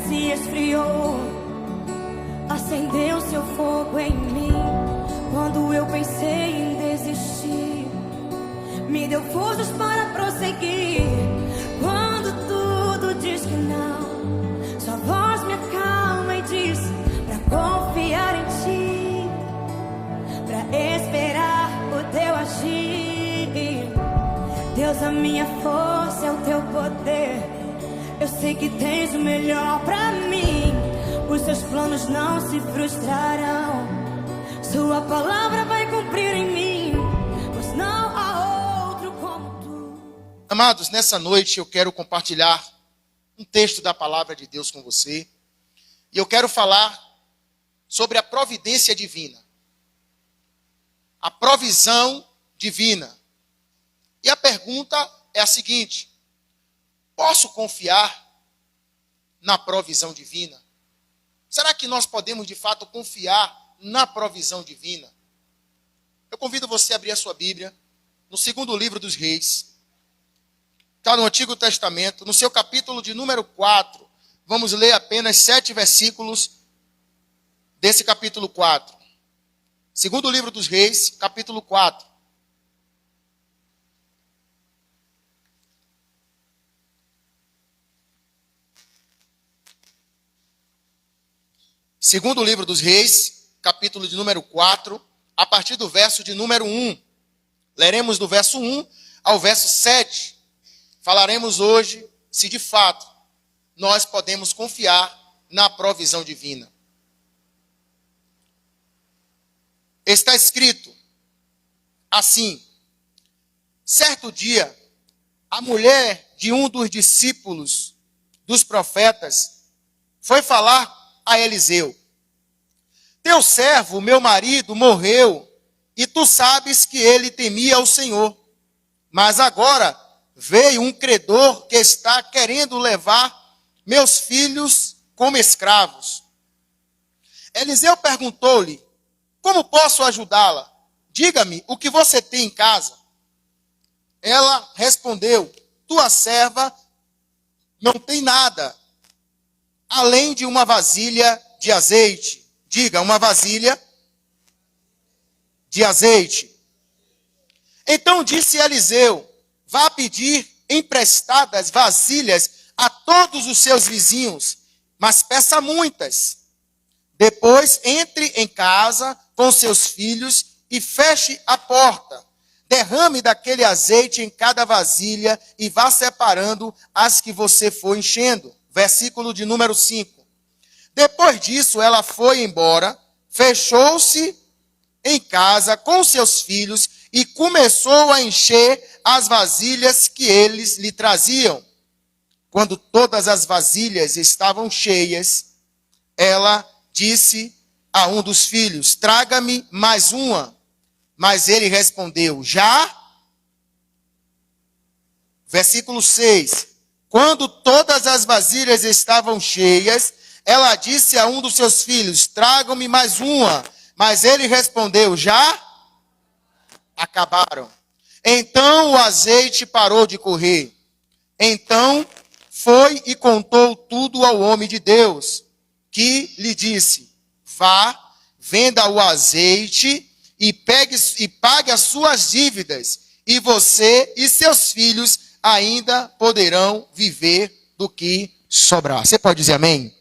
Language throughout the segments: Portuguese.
se esfriou, acendeu seu fogo em mim. Quando eu pensei em desistir, me deu forças para prosseguir. Quando tudo diz que não, sua voz me acalma e diz pra confiar em ti, pra esperar o teu agir. Deus, a minha força é o teu poder. Eu sei que tens o melhor pra mim. Os seus planos não se frustrarão. Sua palavra vai cumprir em mim, pois não há outro como tu. Amados, nessa noite eu quero compartilhar um texto da palavra de Deus com você. E eu quero falar sobre a providência divina. A provisão divina. E a pergunta é a seguinte: posso confiar na provisão divina? Será que nós podemos de fato confiar na provisão divina? Eu convido você a abrir a sua Bíblia no segundo livro dos Reis. Está no Antigo Testamento, no seu capítulo de número 4. Vamos ler apenas 7 versículos desse capítulo 4. Segundo livro dos Reis, capítulo 4. Segundo livro dos Reis, capítulo de número 4, a partir do verso de número 1. Leremos do verso 1 ao verso 7. Falaremos hoje se de fato nós podemos confiar na provisão divina. Está escrito assim: certo dia, a mulher de um dos discípulos dos profetas foi falar a Eliseu: teu servo, meu marido, morreu, e tu sabes que ele temia ao Senhor. Mas agora veio um credor que está querendo levar meus filhos como escravos. Eliseu perguntou-lhe: como posso ajudá-la? Diga-me o que você tem em casa. Ela respondeu: tua serva não tem nada, além de uma vasilha de azeite. Diga, uma vasilha de azeite. Então disse Eliseu: vá pedir emprestadas vasilhas a todos os seus vizinhos, mas peça muitas. Depois entre em casa com seus filhos e feche a porta. Derrame daquele azeite em cada vasilha e vá separando as que você for enchendo. Versículo de número 5. Depois disso, ela foi embora, fechou-se em casa com seus filhos e começou a encher as vasilhas que eles lhe traziam. Quando todas as vasilhas estavam cheias, ela disse a um dos filhos: traga-me mais uma. Mas ele respondeu: já? Versículo 6. Quando todas as vasilhas estavam cheias, ela disse a um dos seus filhos: tragam-me mais uma. Mas ele respondeu: já? Acabaram. Então o azeite parou de correr. Então foi e contou tudo ao homem de Deus, que lhe disse: vá, venda o azeite e pague as suas dívidas, e você e seus filhos ainda poderão viver do que sobrar. Você pode dizer amém?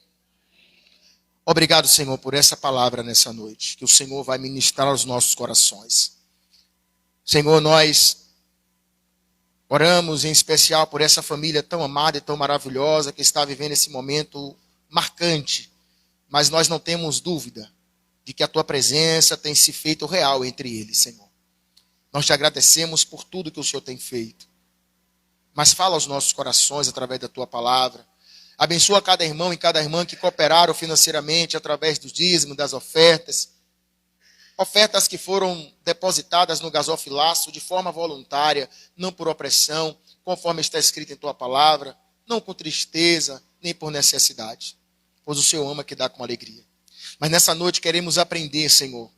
Obrigado, Senhor, por essa palavra nessa noite, que o Senhor vai ministrar aos nossos corações. Senhor, nós oramos em especial por essa família tão amada e tão maravilhosa que está vivendo esse momento marcante, mas nós não temos dúvida de que a tua presença tem se feito real entre eles, Senhor. Nós te agradecemos por tudo que o Senhor tem feito, mas fala aos nossos corações através da tua palavra. Abençoa cada irmão e cada irmã que cooperaram financeiramente através do dízimo, das ofertas. Ofertas que foram depositadas no gasofilaço de forma voluntária, não por opressão, conforme está escrito em tua palavra, não com tristeza, nem por necessidade. Pois o Senhor ama que dá com alegria. Mas nessa noite queremos aprender, Senhor,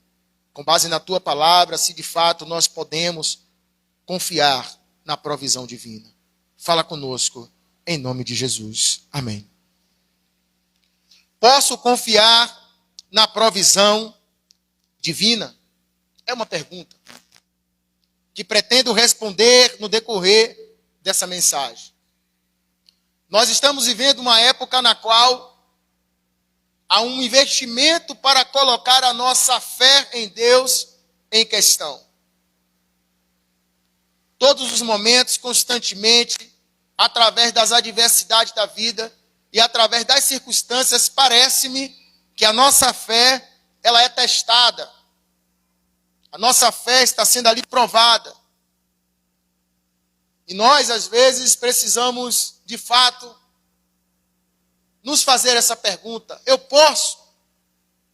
com base na tua palavra, se de fato nós podemos confiar na provisão divina. Fala conosco. Em nome de Jesus. Amém. Posso confiar na provisão divina? É uma pergunta que pretendo responder no decorrer dessa mensagem. Nós estamos vivendo uma época na qual há um investimento para colocar a nossa fé em Deus em questão. Todos os momentos, constantemente, através das adversidades da vida e através das circunstâncias, parece-me que a nossa fé, ela é testada. A nossa fé está sendo ali provada. E nós, às vezes, precisamos, de fato, nos fazer essa pergunta: eu posso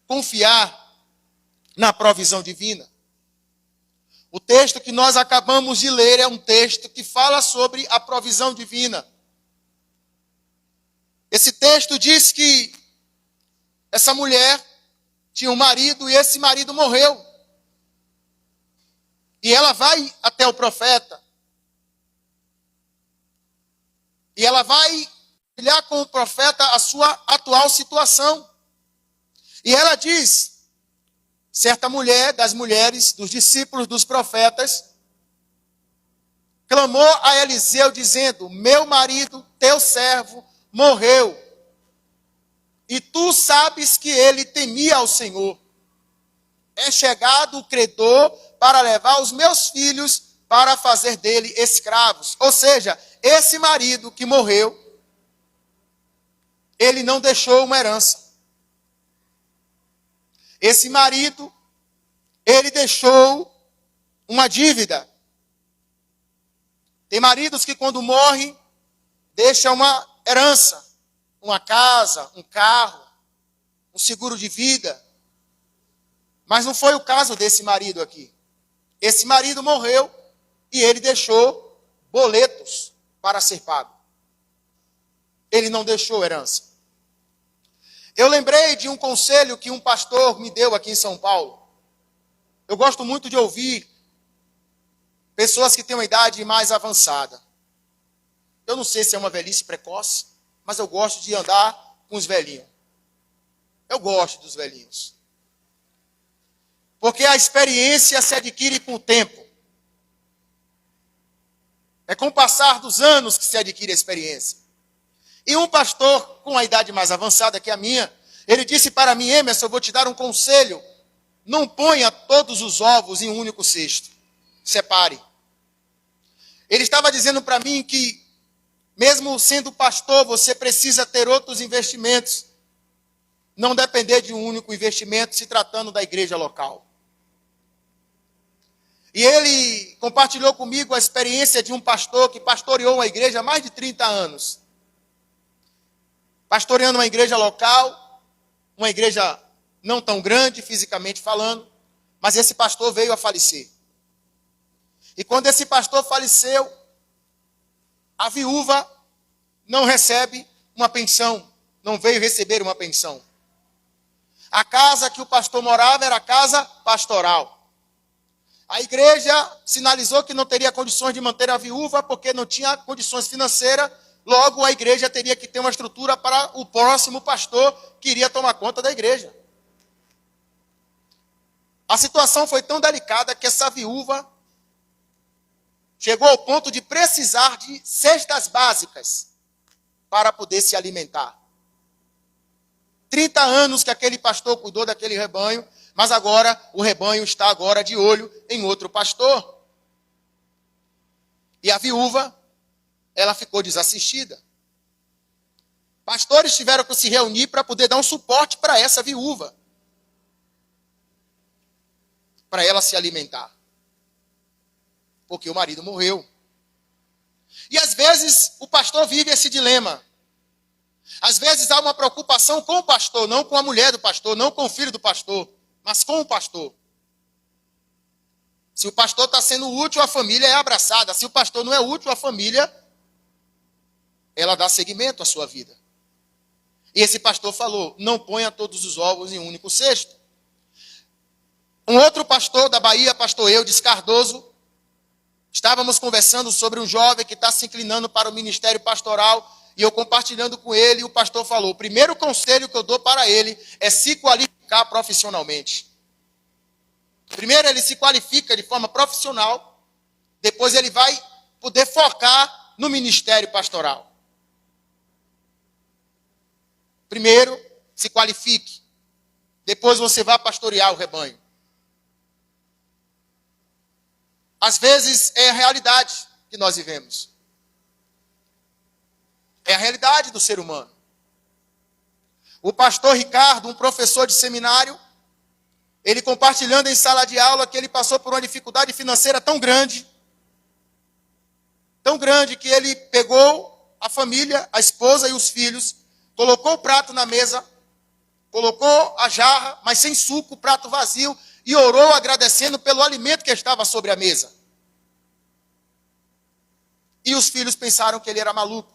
confiar na provisão divina? O texto que nós acabamos de ler é um texto que fala sobre a provisão divina. Esse texto diz que essa mulher tinha um marido e esse marido morreu. E ela vai até o profeta. E ela vai compartilhar com o profeta a sua atual situação. E ela diz: certa mulher, das mulheres, dos discípulos dos profetas, clamou a Eliseu dizendo: meu marido, teu servo, morreu. E tu sabes que ele temia ao Senhor. É chegado o credor para levar os meus filhos para fazer dele escravos. Ou seja, esse marido que morreu, ele não deixou uma herança. Esse marido, ele deixou uma dívida. Tem maridos que quando morrem, deixam uma herança, uma casa, um carro, um seguro de vida. Mas não foi o caso desse marido aqui. Esse marido morreu e ele deixou boletos para ser pago. Ele não deixou herança. Eu lembrei de um conselho que um pastor me deu aqui em São Paulo. Eu gosto muito de ouvir pessoas que têm uma idade mais avançada. Eu não sei se é uma velhice precoce, mas eu gosto de andar com os velhinhos. Eu gosto dos velhinhos. Porque a experiência se adquire com o tempo. É com o passar dos anos que se adquire a experiência. E um pastor com a idade mais avançada que a minha, ele disse para mim: Emerson, eu vou te dar um conselho. Não ponha todos os ovos em um único cesto. Separe. Ele estava dizendo para mim que, mesmo sendo pastor, você precisa ter outros investimentos. Não depender de um único investimento, se tratando da igreja local. E ele compartilhou comigo a experiência de um pastor que pastoreou uma igreja há mais de 30 anos. Pastoreando uma igreja local, uma igreja não tão grande, fisicamente falando, mas esse pastor veio a falecer. E quando esse pastor faleceu, a viúva não recebe uma pensão, não veio receber uma pensão. A casa que o pastor morava era a casa pastoral. A igreja sinalizou que não teria condições de manter a viúva porque não tinha condições financeiras. Logo, a igreja teria que ter uma estrutura para o próximo pastor que iria tomar conta da igreja. A situação foi tão delicada que essa viúva chegou ao ponto de precisar de cestas básicas para poder se alimentar. 30 anos que aquele pastor cuidou daquele rebanho, mas agora o rebanho está agora de olho em outro pastor. E a viúva, ela ficou desassistida. Pastores tiveram que se reunir para poder dar um suporte para essa viúva, para ela se alimentar. Porque o marido morreu. E às vezes o pastor vive esse dilema. Às vezes há uma preocupação com o pastor, não com a mulher do pastor, não com o filho do pastor, mas com o pastor. Se o pastor está sendo útil, a família é abraçada. Se o pastor não é útil, a família, ela dá seguimento à sua vida. E esse pastor falou: não ponha todos os ovos em um único cesto. Um outro pastor da Bahia, pastor Eudes Cardoso, estávamos conversando sobre um jovem que está se inclinando para o ministério pastoral. e eu compartilhando com ele, o pastor falou, o primeiro conselho que eu dou para ele é se qualificar profissionalmente. Primeiro ele se qualifica de forma profissional, depois ele vai poder focar no ministério pastoral. Primeiro, se qualifique. Depois você vai pastorear o rebanho. Às vezes é a realidade que nós vivemos. É a realidade do ser humano. O pastor Ricardo, um professor de seminário, ele compartilhando em sala de aula que ele passou por uma dificuldade financeira tão grande que ele pegou a família, a esposa e os filhos, colocou o prato na mesa, colocou a jarra, mas sem suco, o prato vazio, e orou agradecendo pelo alimento que estava sobre a mesa. E os filhos pensaram que ele era maluco.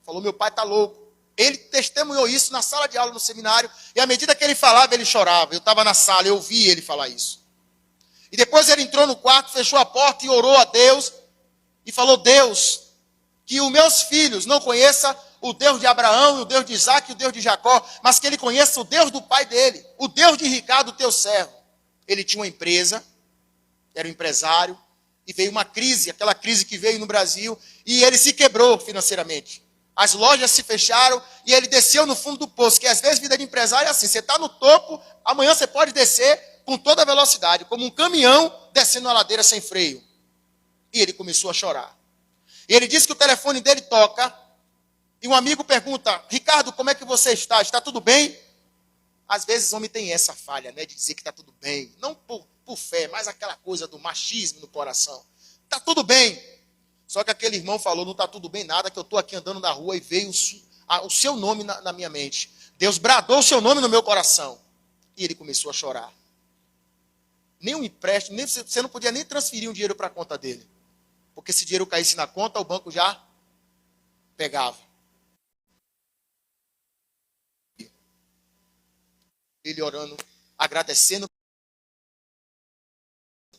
Falou, meu pai está louco. Ele testemunhou isso na sala de aula no seminário, e à medida que ele falava, ele chorava. Eu estava na sala, eu ouvi ele falar isso. E depois ele entrou no quarto, fechou a porta e orou a Deus, e falou, Deus, que os meus filhos não conheçam o Deus de Abraão, o Deus de Isaac e o Deus de Jacó, mas que ele conheça o Deus do pai dele, o Deus de Ricardo, teu servo. Ele tinha uma empresa, era um empresário, e veio uma crise, aquela crise que veio no Brasil, e ele se quebrou financeiramente. As lojas se fecharam e ele desceu no fundo do poço, que às vezes vida de empresário é assim, você está no topo, amanhã você pode descer com toda a velocidade, como um caminhão descendo a ladeira sem freio. E ele começou a chorar. E ele disse que o telefone dele toca, e um amigo pergunta, Ricardo, como é que você está? Está tudo bem? Às vezes o homem tem essa falha, né, de dizer que está tudo bem. Não por fé, mas aquela coisa do machismo no coração. Está tudo bem. Só que aquele irmão falou, não está tudo bem nada, que eu estou aqui andando na rua e veio o seu nome na minha mente. Deus bradou o seu nome no meu coração. E ele começou a chorar. Nem um empréstimo, você não podia nem transferir um dinheiro para a conta dele. Porque se dinheiro caísse na conta, o banco já pegava. Ele orando, agradecendo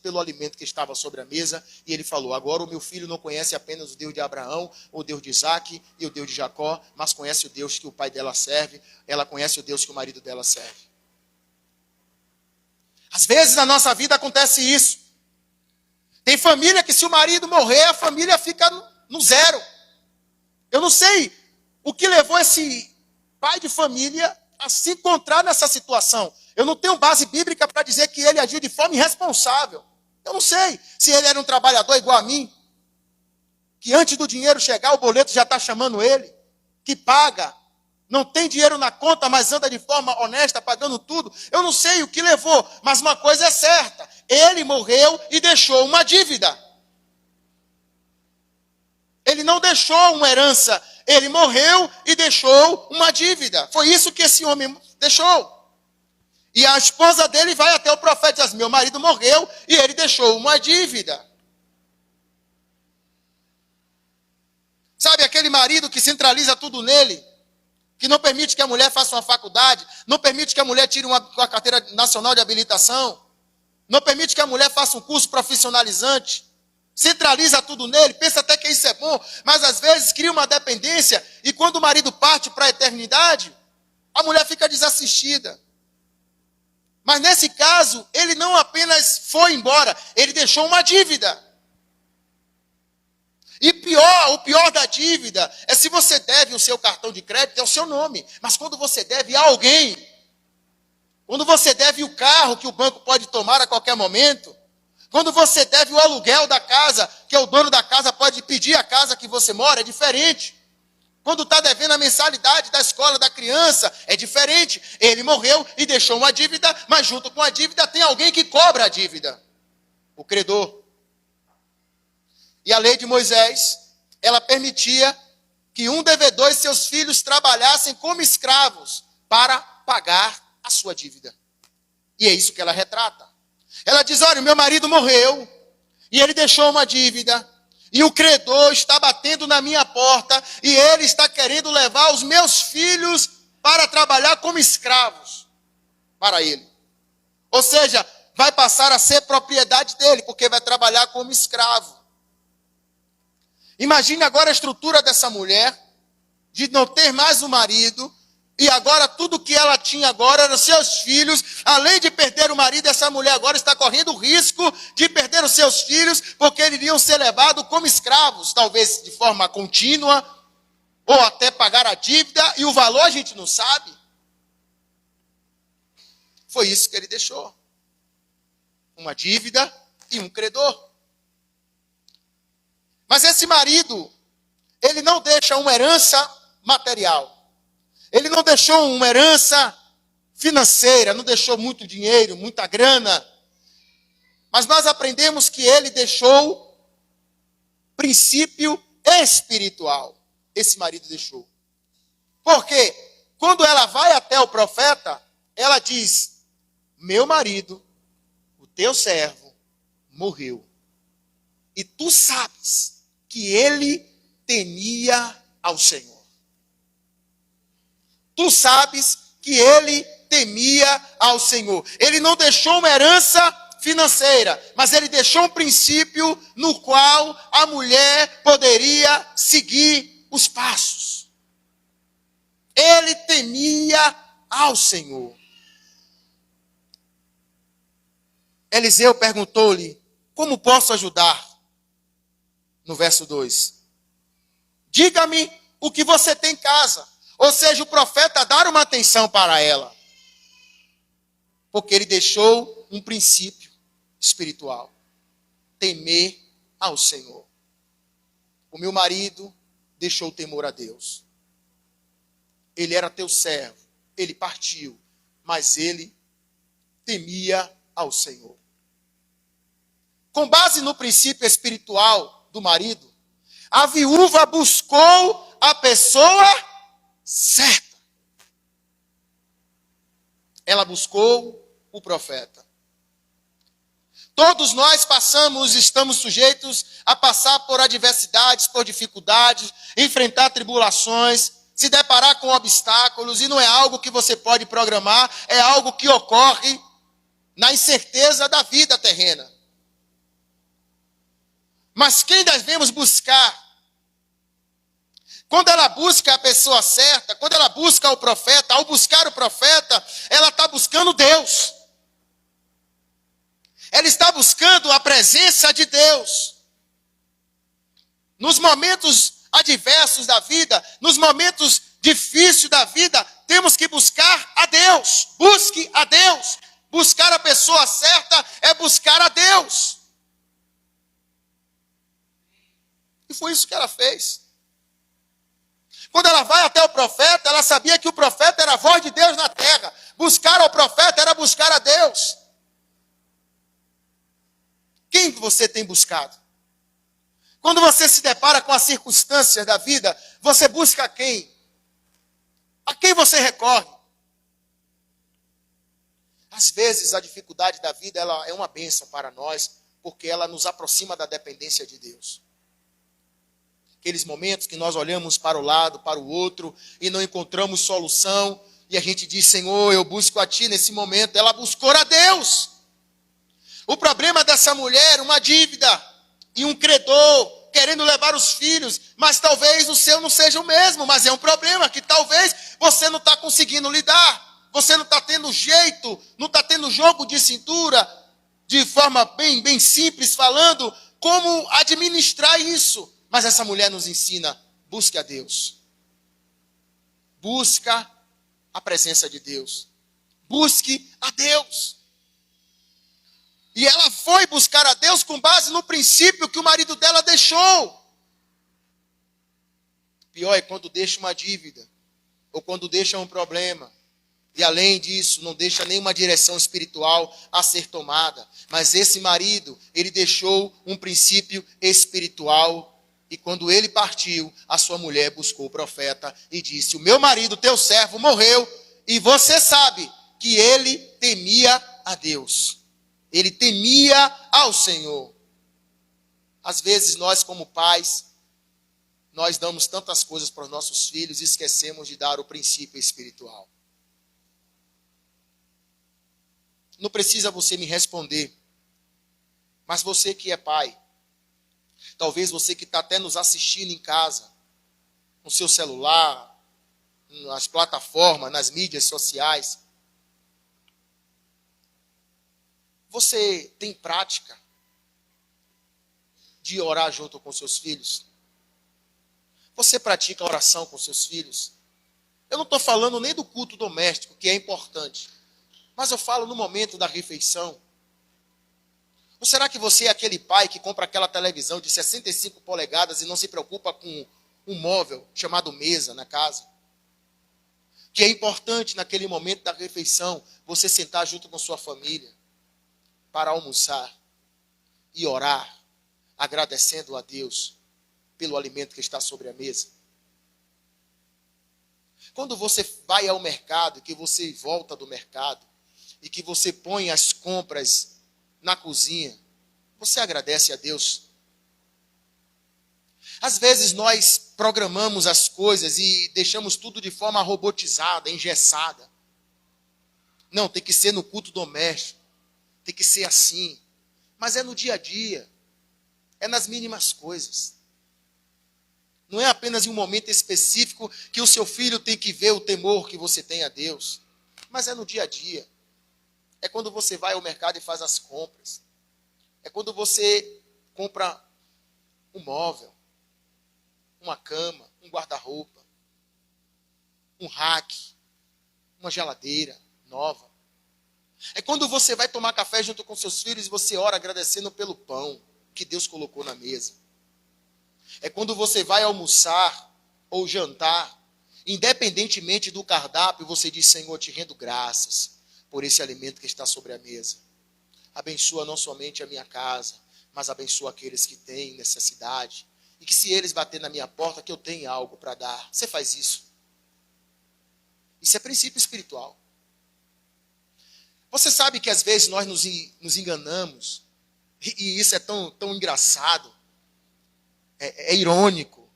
pelo alimento que estava sobre a mesa, e ele falou, agora o meu filho não conhece apenas o Deus de Abraão, o Deus de Isaac e o Deus de Jacó, mas conhece o Deus que o pai dela serve, ela conhece o Deus que o marido dela serve. Às vezes na nossa vida acontece isso. Tem família que se o marido morrer, a família fica no zero. Eu não sei o que levou esse pai de família a se encontrar nessa situação. Eu não tenho base bíblica para dizer que ele agiu de forma irresponsável. Eu não sei se ele era um trabalhador igual a mim, que antes do dinheiro chegar, o boleto já está chamando ele, que paga, não tem dinheiro na conta, mas anda de forma honesta, pagando tudo. Eu não sei o que levou, mas uma coisa é certa, ele morreu e deixou uma dívida. Ele não deixou uma herança, ele morreu e deixou uma dívida. Foi isso que esse homem deixou. E a esposa dele vai até o profeta e diz, meu marido morreu e ele deixou uma dívida. Sabe aquele marido que centraliza tudo nele? Que não permite que a mulher faça uma faculdade, não permite que a mulher tire uma carteira nacional de habilitação, não permite que a mulher faça um curso profissionalizante, centraliza tudo nele, pensa até que isso é bom, mas às vezes cria uma dependência e quando o marido parte para a eternidade, a mulher fica desassistida. Mas nesse caso, ele não apenas foi embora, ele deixou uma dívida. E o pior da dívida é se você deve o seu cartão de crédito, é o seu nome. Mas quando você deve a alguém, quando você deve o carro que o banco pode tomar a qualquer momento, quando você deve o aluguel da casa, que o dono da casa pode pedir a casa que você mora, é diferente. Quando está devendo a mensalidade da escola da criança, é diferente. Ele morreu e deixou uma dívida, mas junto com a dívida tem alguém que cobra a dívida. O credor. E a lei de Moisés, ela permitia que um devedor e seus filhos trabalhassem como escravos para pagar a sua dívida. E é isso que ela retrata. Ela diz, olha, meu marido morreu e ele deixou uma dívida. E o credor está batendo na minha porta e ele está querendo levar os meus filhos para trabalhar como escravos para ele. Ou seja, vai passar a ser propriedade dele, porque vai trabalhar como escravo. Imagine agora a estrutura dessa mulher, de não ter mais um marido, e agora tudo que ela tinha agora eram seus filhos. Além de perder o marido, essa mulher agora está correndo o risco de perder os seus filhos, porque eles iriam ser levados como escravos, talvez de forma contínua, ou até pagar a dívida, e o valor a gente não sabe. Foi isso que ele deixou. Uma dívida e um credor. Mas esse marido, ele não deixa uma herança material. Ele não deixou uma herança financeira, não deixou muito dinheiro, muita grana. Mas nós aprendemos que ele deixou princípio espiritual. Esse marido deixou. Porque quando ela vai até o profeta, ela diz: meu marido, o teu servo, morreu. E tu sabes que ele temia ao Senhor. Tu sabes que ele temia ao Senhor. Ele não deixou uma herança financeira, mas ele deixou um princípio no qual a mulher poderia seguir os passos. Ele temia ao Senhor. Eliseu perguntou-lhe: como posso ajudar? No verso 2. Diga-me o que você tem em casa. Ou seja, o profeta dar uma atenção para ela. Porque ele deixou um princípio espiritual. Temer ao Senhor. O meu marido deixou o temor a Deus. Ele era teu servo. Ele partiu. Mas ele temia ao Senhor. Com base no princípio espiritual do marido, a viúva buscou a pessoa certa. Ela buscou o profeta. Todos nós estamos sujeitos a passar por adversidades, por dificuldades, enfrentar tribulações, se deparar com obstáculos, e não é algo que você pode programar, é algo que ocorre na incerteza da vida terrena. Mas quem devemos buscar? Quando ela busca a pessoa certa, quando ela busca o profeta, ao buscar o profeta, ela está buscando Deus. Ela está buscando a presença de Deus. Nos momentos adversos da vida, nos momentos difíceis da vida, temos que buscar a Deus. Busque a Deus. Buscar a pessoa certa é buscar a Deus. E foi isso que ela fez. Quando ela vai até o profeta, ela sabia que o profeta era a voz de Deus na terra. Buscar ao profeta era buscar a Deus. Quem você tem buscado? Quando você se depara com as circunstâncias da vida, você busca quem? A quem você recorre? Às vezes a dificuldade da vida ela é uma bênção para nós, porque ela nos aproxima da dependência de Deus. Aqueles momentos que nós olhamos para o lado, para o outro, e não encontramos solução, e a gente diz: Senhor, eu busco a Ti nesse momento. Ela buscou a Deus. O problema dessa mulher, uma dívida e um credor, querendo levar os filhos, mas talvez o seu não seja o mesmo, mas é um problema que talvez você não está conseguindo lidar, você não está tendo jeito, não está tendo jogo de cintura, de forma bem simples falando, como administrar isso. Mas essa mulher nos ensina: busque a Deus. Busca a presença de Deus. Busque a Deus. E ela foi buscar a Deus com base no princípio que o marido dela deixou. Pior é quando deixa uma dívida, ou quando deixa um problema. E além disso, não deixa nenhuma direção espiritual a ser tomada. Mas esse marido, ele deixou um princípio espiritual. E quando ele partiu, a sua mulher buscou o profeta e disse: o meu marido, teu servo, morreu. E você sabe que ele temia a Deus. Ele temia ao Senhor. Às vezes nós, como pais, nós damos tantas coisas para os nossos filhos e esquecemos de dar o princípio espiritual. Não precisa você me responder, mas você que é pai, talvez você que está até nos assistindo em casa, no seu celular, nas plataformas, nas mídias sociais. Você tem prática de orar junto com seus filhos? Você pratica oração com seus filhos? Eu não estou falando nem do culto doméstico, que é importante, mas eu falo no momento da refeição. Ou será que você é aquele pai que compra aquela televisão de 65 polegadas e não se preocupa com um móvel chamado mesa na casa? Que é importante naquele momento da refeição você sentar junto com sua família para almoçar e orar, agradecendo a Deus pelo alimento que está sobre a mesa. Quando você vai ao mercado, que você volta do mercado e que você põe as compras na cozinha, você agradece a Deus? Às vezes nós programamos as coisas e deixamos tudo de forma robotizada, engessada. Não, tem que ser no culto doméstico, tem que ser assim. Mas é no dia a dia, é nas mínimas coisas. Não é apenas em um momento específico que o seu filho tem que ver o temor que você tem a Deus, mas é no dia a dia. É quando você vai ao mercado e faz as compras. É quando você compra um móvel, uma cama, um guarda-roupa, um rack, uma geladeira nova. É quando você vai tomar café junto com seus filhos e você ora agradecendo pelo pão que Deus colocou na mesa. É quando você vai almoçar ou jantar, independentemente do cardápio, você diz: Senhor, te rendo graças por esse alimento que está sobre a mesa. Abençoa não somente a minha casa, mas abençoa aqueles que têm necessidade. E que se eles baterem na minha porta, que eu tenha algo para dar. Você faz isso. Isso é princípio espiritual. Você sabe que às vezes nós nos enganamos, e isso é tão engraçado, é irônico,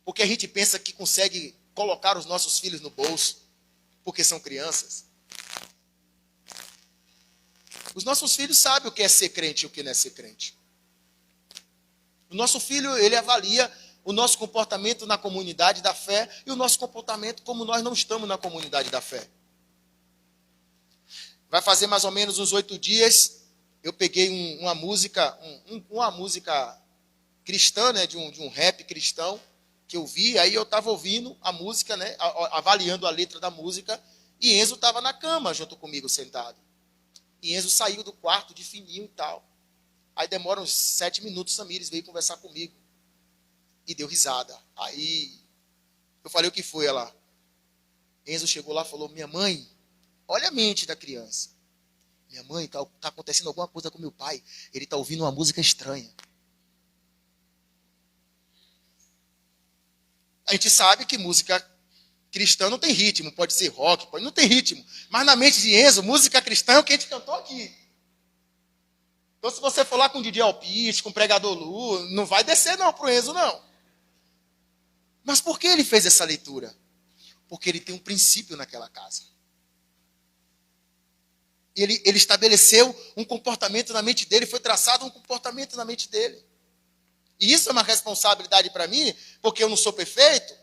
porque a gente pensa que consegue colocar os nossos filhos no bolso, porque são crianças. Os nossos filhos sabem o que é ser crente e o que não é ser crente. O nosso filho, ele avalia o nosso comportamento na comunidade da fé e o nosso comportamento como nós não estamos na comunidade da fé. Vai fazer mais ou menos uns 8 dias, eu peguei uma música cristã, né, de um rap cristão, que eu vi, aí eu estava ouvindo a música, né, avaliando a letra da música, e Enzo estava na cama junto comigo, sentado. E Enzo saiu do quarto de fininho e tal. Aí demora uns 7 minutos, Samires veio conversar comigo. E deu risada. Aí eu falei: o que foi? Ela. Enzo chegou lá e falou: minha mãe, olha a mente da criança. Minha mãe, tá acontecendo alguma coisa com meu pai. Ele está ouvindo uma música estranha. A gente sabe que música cristã não tem ritmo. Pode ser rock, não tem ritmo. Mas na mente de Enzo, música cristã é o que a gente cantou aqui. Então, se você for lá com o Didi Alpiste, com o Pregador Lu, não vai descer não pro Enzo, não. Mas por que ele fez essa leitura? Porque ele tem um princípio naquela casa. Ele estabeleceu um comportamento na mente dele, foi traçado um comportamento na mente dele. E isso é uma responsabilidade para mim, porque eu não sou perfeito.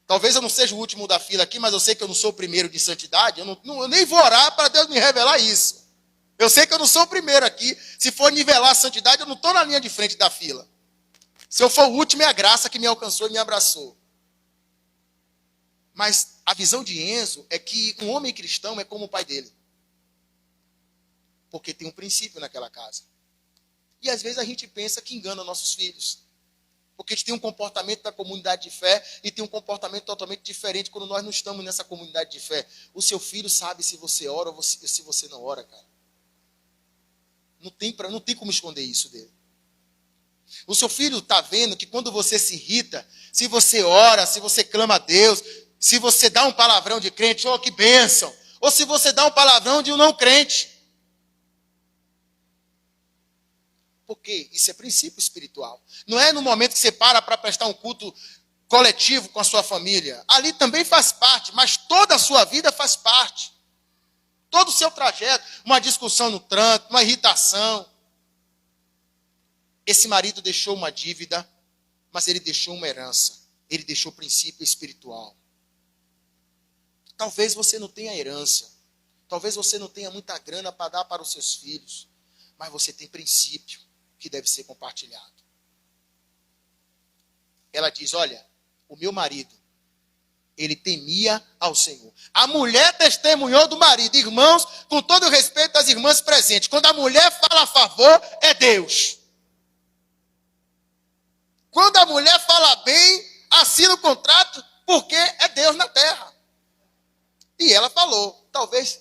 Talvez eu não seja o último da fila aqui, mas eu sei que eu não sou o primeiro de santidade. Eu nem vou orar para Deus me revelar isso. Eu sei que eu não sou o primeiro aqui. Se for nivelar a santidade, eu não estou na linha de frente da fila. Se eu for o último, é a graça que me alcançou e me abraçou. Mas a visão de Enzo é que um homem cristão é como o pai dele. Porque tem um princípio naquela casa. E às vezes a gente pensa que engana nossos filhos. Porque a gente tem um comportamento da comunidade de fé e tem um comportamento totalmente diferente quando nós não estamos nessa comunidade de fé. O seu filho sabe se você ora ou se você não ora, cara. Não tem como esconder isso dele. O seu filho está vendo que quando você se irrita, se você ora, se você clama a Deus, se você dá um palavrão de crente, oh, que bênção! Ou se você dá um palavrão de um não crente. Porque isso é princípio espiritual. Não é no momento que você para prestar um culto coletivo com a sua família. Ali também faz parte, mas toda a sua vida faz parte. Todo o seu trajeto, uma discussão no trânsito, uma irritação. Esse marido deixou uma dívida, mas ele deixou uma herança. ele deixou princípio espiritual. Talvez você não tenha herança, talvez você não tenha muita grana para dar para os seus filhos, mas você tem princípio que deve ser compartilhado. Ela diz, olha, o meu marido, ele temia ao Senhor. A mulher testemunhou do marido. Irmãos, com todo o respeito às irmãs presentes, quando a mulher fala a favor, é Deus. Quando a mulher fala bem, assina o contrato, porque é Deus na terra. E ela falou, talvez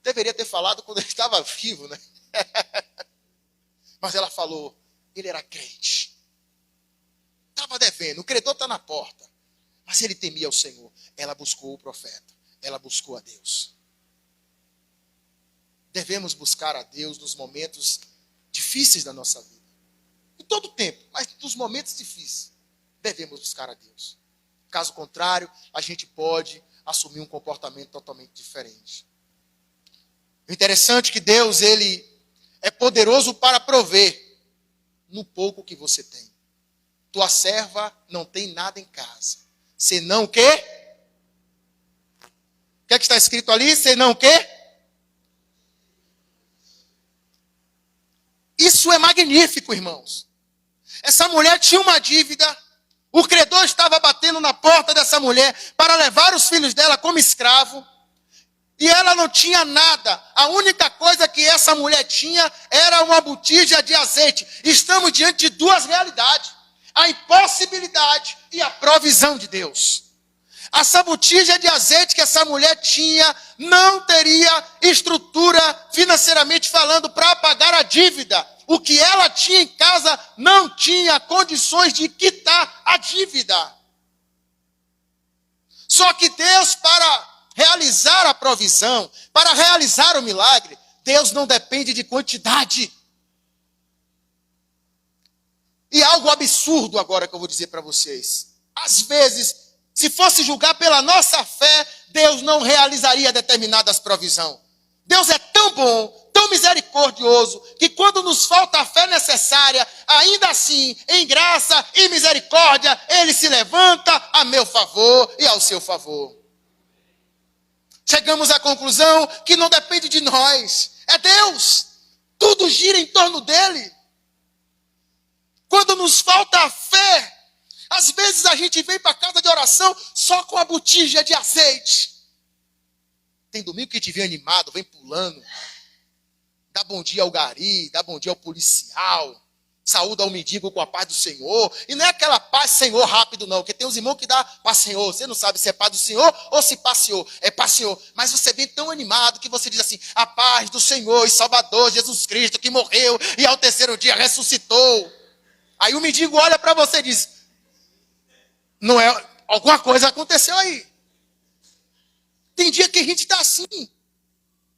deveria ter falado quando ele estava vivo, né? Mas ela falou, ele era crente. Estava devendo, o credor está na porta. Mas ele temia o Senhor. Ela buscou o profeta. Ela buscou a Deus. Devemos buscar a Deus nos momentos difíceis da nossa vida. Em todo tempo, mas nos momentos difíceis, devemos buscar a Deus. Caso contrário, a gente pode assumir um comportamento totalmente diferente. O interessante é que Deus, ele é poderoso para prover no pouco que você tem. Tua serva não tem nada em casa. Senão o quê? O que é que está escrito ali? Senão o quê? Isso é magnífico, irmãos. Essa mulher tinha uma dívida. O credor estava batendo na porta dessa mulher para levar os filhos dela como escravo. E ela não tinha nada. A única coisa que essa mulher tinha era uma botija de azeite. Estamos diante de duas realidades. A impossibilidade e a provisão de Deus. Essa botija de azeite que essa mulher tinha não teria estrutura financeiramente falando para pagar a dívida. O que ela tinha em casa não tinha condições de quitar a dívida. Só que Deus, para realizar a provisão, para realizar o milagre, Deus não depende de quantidade. E algo absurdo agora que eu vou dizer para vocês. Às vezes, se fosse julgar pela nossa fé, Deus não realizaria determinadas provisões. Deus é tão bom, tão misericordioso, que quando nos falta a fé necessária, ainda assim, em graça e misericórdia, Ele se levanta a meu favor e ao seu favor. Chegamos à conclusão que não depende de nós, é Deus. Tudo gira em torno dEle. Quando nos falta a fé, às vezes a gente vem para a casa de oração só com a botija de azeite. Tem domingo que a gente vem animado, vem pulando. Dá bom dia ao gari, dá bom dia ao policial. Saúda ao mendigo com a paz do Senhor. E não é aquela paz Senhor rápido não, porque tem uns irmãos que dá paz Senhor. Você não sabe se é paz do Senhor ou se passeou. É paz Senhor. Mas você vem tão animado que você diz assim, a paz do Senhor e Salvador Jesus Cristo que morreu e ao terceiro dia ressuscitou. Aí o mendigo olha para você e diz, não é, alguma coisa aconteceu aí. Tem dia que a gente está assim,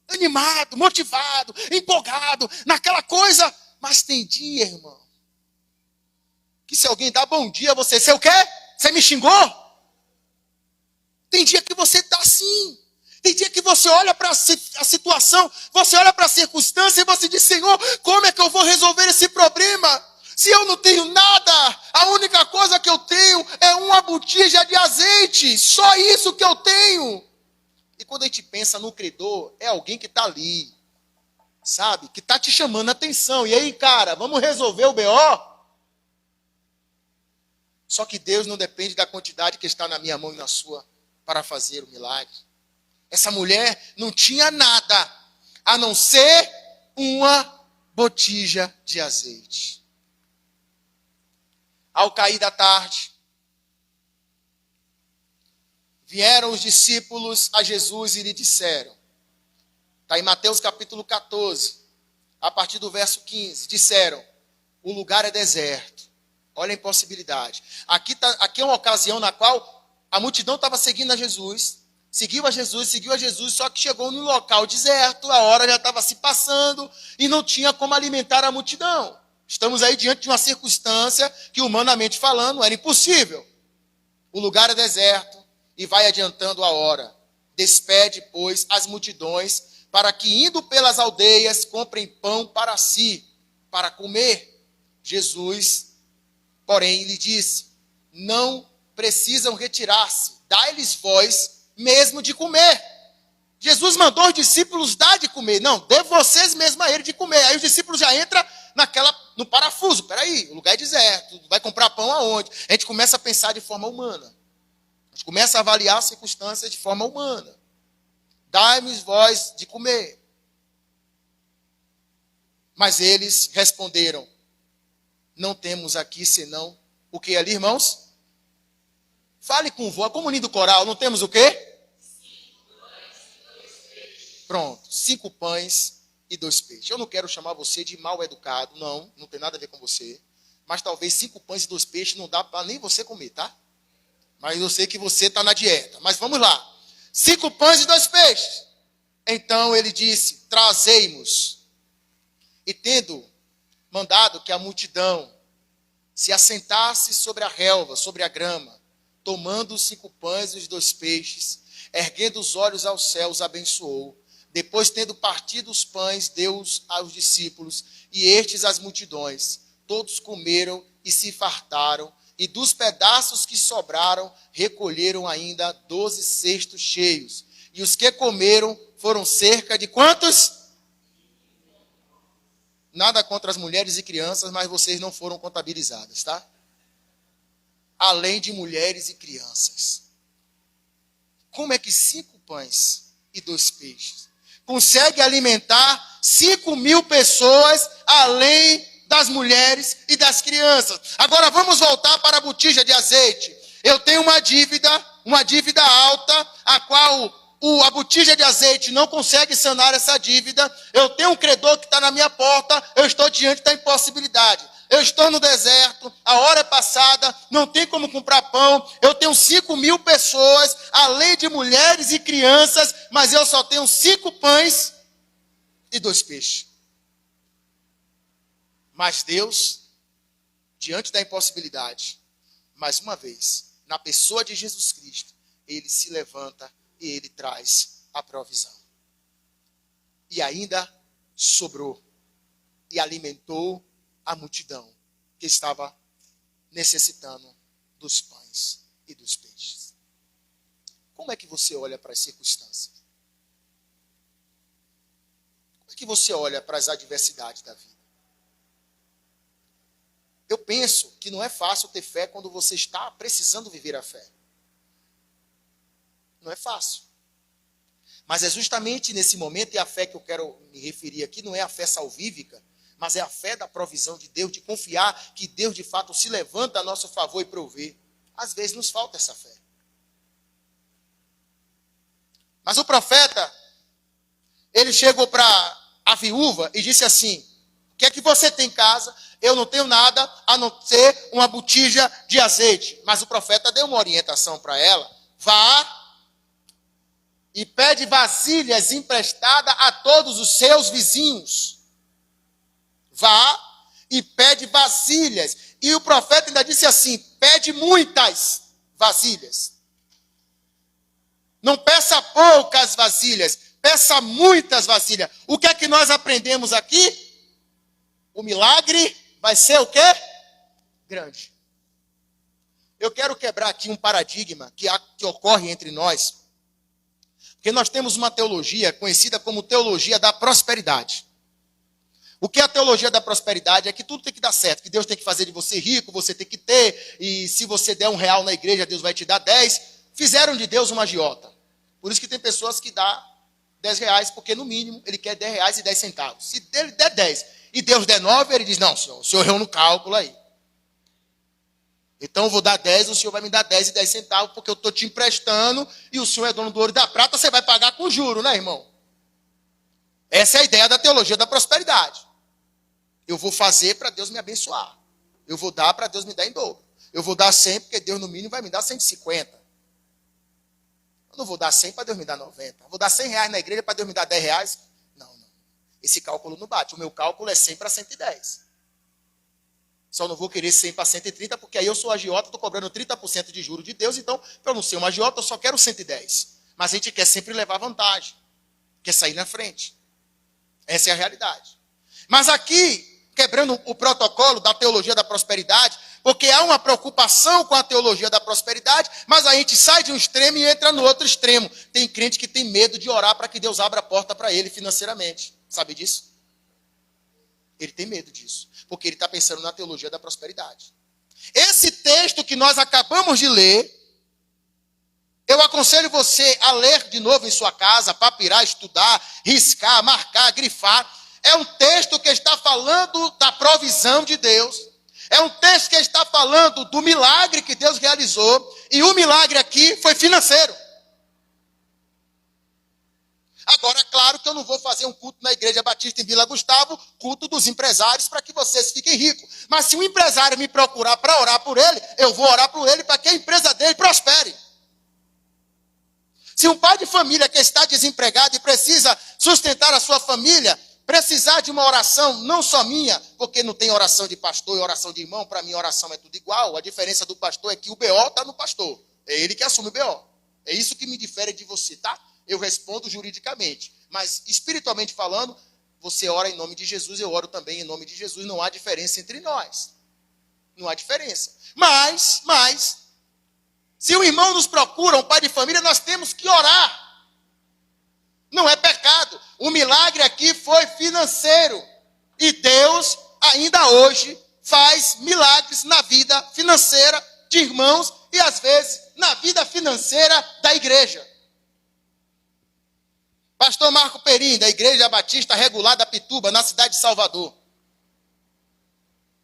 animado, motivado, empolgado, naquela coisa. Mas tem dia, irmão, que se alguém dá bom dia a você, você o quê? Você me xingou? Tem dia que você está assim. Tem dia que você olha para a situação, você olha para a circunstância e você diz, Senhor, como é que eu vou resolver esse problema? Se eu não tenho nada, a única coisa que eu tenho é uma botija de azeite. Só isso que eu tenho. E quando a gente pensa no credor, é alguém que está ali, sabe? Que está te chamando a atenção. E aí, cara, vamos resolver o BO? Só que Deus não depende da quantidade que está na minha mão e na sua para fazer o milagre. Essa mulher não tinha nada, a não ser uma botija de azeite. Ao cair da tarde, vieram os discípulos a Jesus e lhe disseram, está em Mateus capítulo 14, a partir do verso 15, disseram, o lugar é deserto. Olha a impossibilidade. Aqui é uma ocasião na qual a multidão estava seguindo a Jesus, seguiu a Jesus, só que chegou num local deserto, a hora já estava se passando e não tinha como alimentar a multidão. Estamos aí diante de uma circunstância que, humanamente falando, era impossível. O lugar é deserto e vai adiantando a hora. Despede, pois, as multidões, para que, indo pelas aldeias, comprem pão para si, para comer. Jesus, porém, lhe disse, não precisam retirar-se. Dai-lhes vós mesmo de comer. Jesus mandou os discípulos dar de comer. Não, dê vocês mesmos a ele de comer. Aí os discípulos já entram no parafuso. Peraí, o lugar é deserto. Vai comprar pão aonde? A gente começa a pensar de forma humana. A gente começa a avaliar as circunstâncias de forma humana. Dai-nos vós de comer. Mas eles responderam, não temos aqui senão o que ali, irmãos? Fale com voz, como lindo coral, não temos o quê? 5 pães e 2 peixes. Pronto, 5 pães e 2 peixes. Eu não quero chamar você de mal educado, não tem nada a ver com você. Mas talvez 5 pães e 2 peixes não dá para nem você comer, tá? Mas eu sei que você está na dieta. Mas vamos lá. 5 pães e 2 peixes. Então ele disse, trazei-mos. E tendo mandado que a multidão se assentasse sobre a relva, sobre a grama, tomando os 5 pães e os 2 peixes, erguendo os olhos aos céus, abençoou. Depois, tendo partido os pães, deu-os aos discípulos, e estes às multidões. Todos comeram e se fartaram, e dos pedaços que sobraram, recolheram ainda 12 cestos cheios. E os que comeram foram cerca de quantos? Nada contra as mulheres e crianças, mas vocês não foram contabilizadas, tá? Além de mulheres e crianças. Como é que 5 pães e 2 peixes consegue alimentar 5.000 pessoas, além das mulheres e das crianças? Agora vamos voltar para a botija de azeite. Eu tenho uma dívida alta, a qual a botija de azeite não consegue sanar essa dívida. Eu tenho um credor que está na minha porta, eu estou diante da impossibilidade. Eu estou no deserto, a hora é passada, não tem como comprar pão. Eu tenho 5.000 pessoas, além de mulheres e crianças, mas eu só tenho 5 pães e 2 peixes. Mas Deus, diante da impossibilidade, mais uma vez, na pessoa de Jesus Cristo, ele se levanta e ele traz a provisão. E ainda sobrou e alimentou a multidão que estava necessitando dos pães e dos peixes. Como é que você olha para as circunstâncias? Como é que você olha para as adversidades da vida? Eu penso que não é fácil ter fé quando você está precisando viver a fé. Não é fácil. Mas é justamente nesse momento, e a fé que eu quero me referir aqui não é a fé salvífica, mas é a fé da provisão de Deus, de confiar que Deus de fato se levanta a nosso favor e provê. Às vezes nos falta essa fé. Mas o profeta, ele chegou para a viúva e disse assim, o que é que você tem em casa? Eu não tenho nada a não ser uma botija de azeite. Mas o profeta deu uma orientação para ela, vá e pede vasilhas emprestadas a todos os seus vizinhos. Vá e pede vasilhas. E o profeta ainda disse assim, pede muitas vasilhas. Não peça poucas vasilhas, peça muitas vasilhas. O que é que nós aprendemos aqui? O milagre vai ser o quê? Grande. Eu quero quebrar aqui um paradigma que ocorre entre nós. Porque nós temos uma teologia conhecida como teologia da prosperidade. O que é a teologia da prosperidade? É que tudo tem que dar certo, que Deus tem que fazer de você rico, você tem que ter, e se você der R$1 na igreja, Deus vai te dar 10. Fizeram de Deus uma agiota. Por isso que tem pessoas que dão R$10, porque no mínimo ele quer R$10,10. Se ele der 10 e Deus der 9, ele diz, não, senhor, o senhor errou no cálculo aí. Então eu vou dar 10, o senhor vai me dar R$10,10, porque eu estou te emprestando, e o senhor é dono do ouro e da prata, você vai pagar com juro, né, irmão? Essa é a ideia da teologia da prosperidade. Eu vou fazer para Deus me abençoar. Eu vou dar para Deus me dar em dobro. Eu vou dar 100, porque Deus no mínimo vai me dar 150. Eu não vou dar 100 para Deus me dar 90. Eu vou dar R$100 na igreja para Deus me dar R$10. Não. Esse cálculo não bate. O meu cálculo é 100 para 110. Só não vou querer 100 para 130, porque aí eu sou agiota, estou cobrando 30% de juros de Deus, então, para eu não ser uma agiota, eu só quero 110. Mas a gente quer sempre levar vantagem. Quer sair na frente. Essa é a realidade. Mas aqui, quebrando o protocolo da teologia da prosperidade, porque há uma preocupação com a teologia da prosperidade, mas a gente sai de um extremo e entra no outro extremo. Tem crente que tem medo de orar para que Deus abra a porta para ele financeiramente. Sabe disso? Ele tem medo disso, porque ele está pensando na teologia da prosperidade. Esse texto que nós acabamos de ler, eu aconselho você a ler de novo em sua casa, papirar, estudar, riscar, marcar, grifar. É um texto que está falando da provisão de Deus. É um texto que está falando do milagre que Deus realizou. E o milagre aqui foi financeiro. Agora, é claro que eu não vou fazer um culto na Igreja Batista em Vila Gustavo, culto dos empresários, para que vocês fiquem ricos. Mas se um empresário me procurar para orar por ele, eu vou orar por ele para que a empresa dele prospere. Se um pai de família que está desempregado e precisa sustentar a sua família, precisar de uma oração, não só minha, porque não tem oração de pastor e oração de irmão, para mim oração é tudo igual, a diferença do pastor é que o BO está no pastor, é ele que assume o BO. É isso que me difere de você, tá? Eu respondo juridicamente, mas espiritualmente falando, você ora em nome de Jesus, eu oro também em nome de Jesus, não há diferença entre nós. Não há diferença. Mas, se o irmão nos procura, um pai de família, nós temos que orar. Não é pecado. O milagre aqui foi financeiro. E Deus, ainda hoje, faz milagres na vida financeira de irmãos e, às vezes, na vida financeira da igreja. Pastor Marco Perim, da Igreja Batista Regular da Pituba, na cidade de Salvador.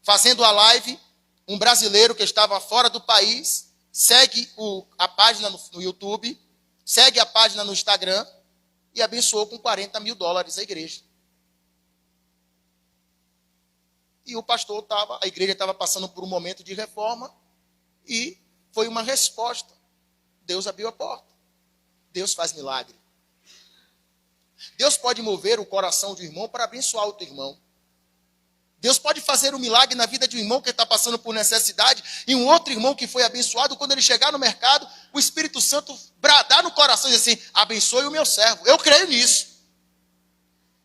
Fazendo a live, um brasileiro que estava fora do país, segue a página no YouTube, segue a página no Instagram e abençoou com $40 mil a igreja. E o pastor a igreja estava passando por um momento de reforma e foi uma resposta. Deus abriu a porta. Deus faz milagre. Deus pode mover o coração de um irmão para abençoar outro irmão. Deus pode fazer um milagre na vida de um irmão que está passando por necessidade e um outro irmão que foi abençoado, quando ele chegar no mercado, o Espírito Santo bradar no coração e dizer assim, abençoe o meu servo. Eu creio nisso.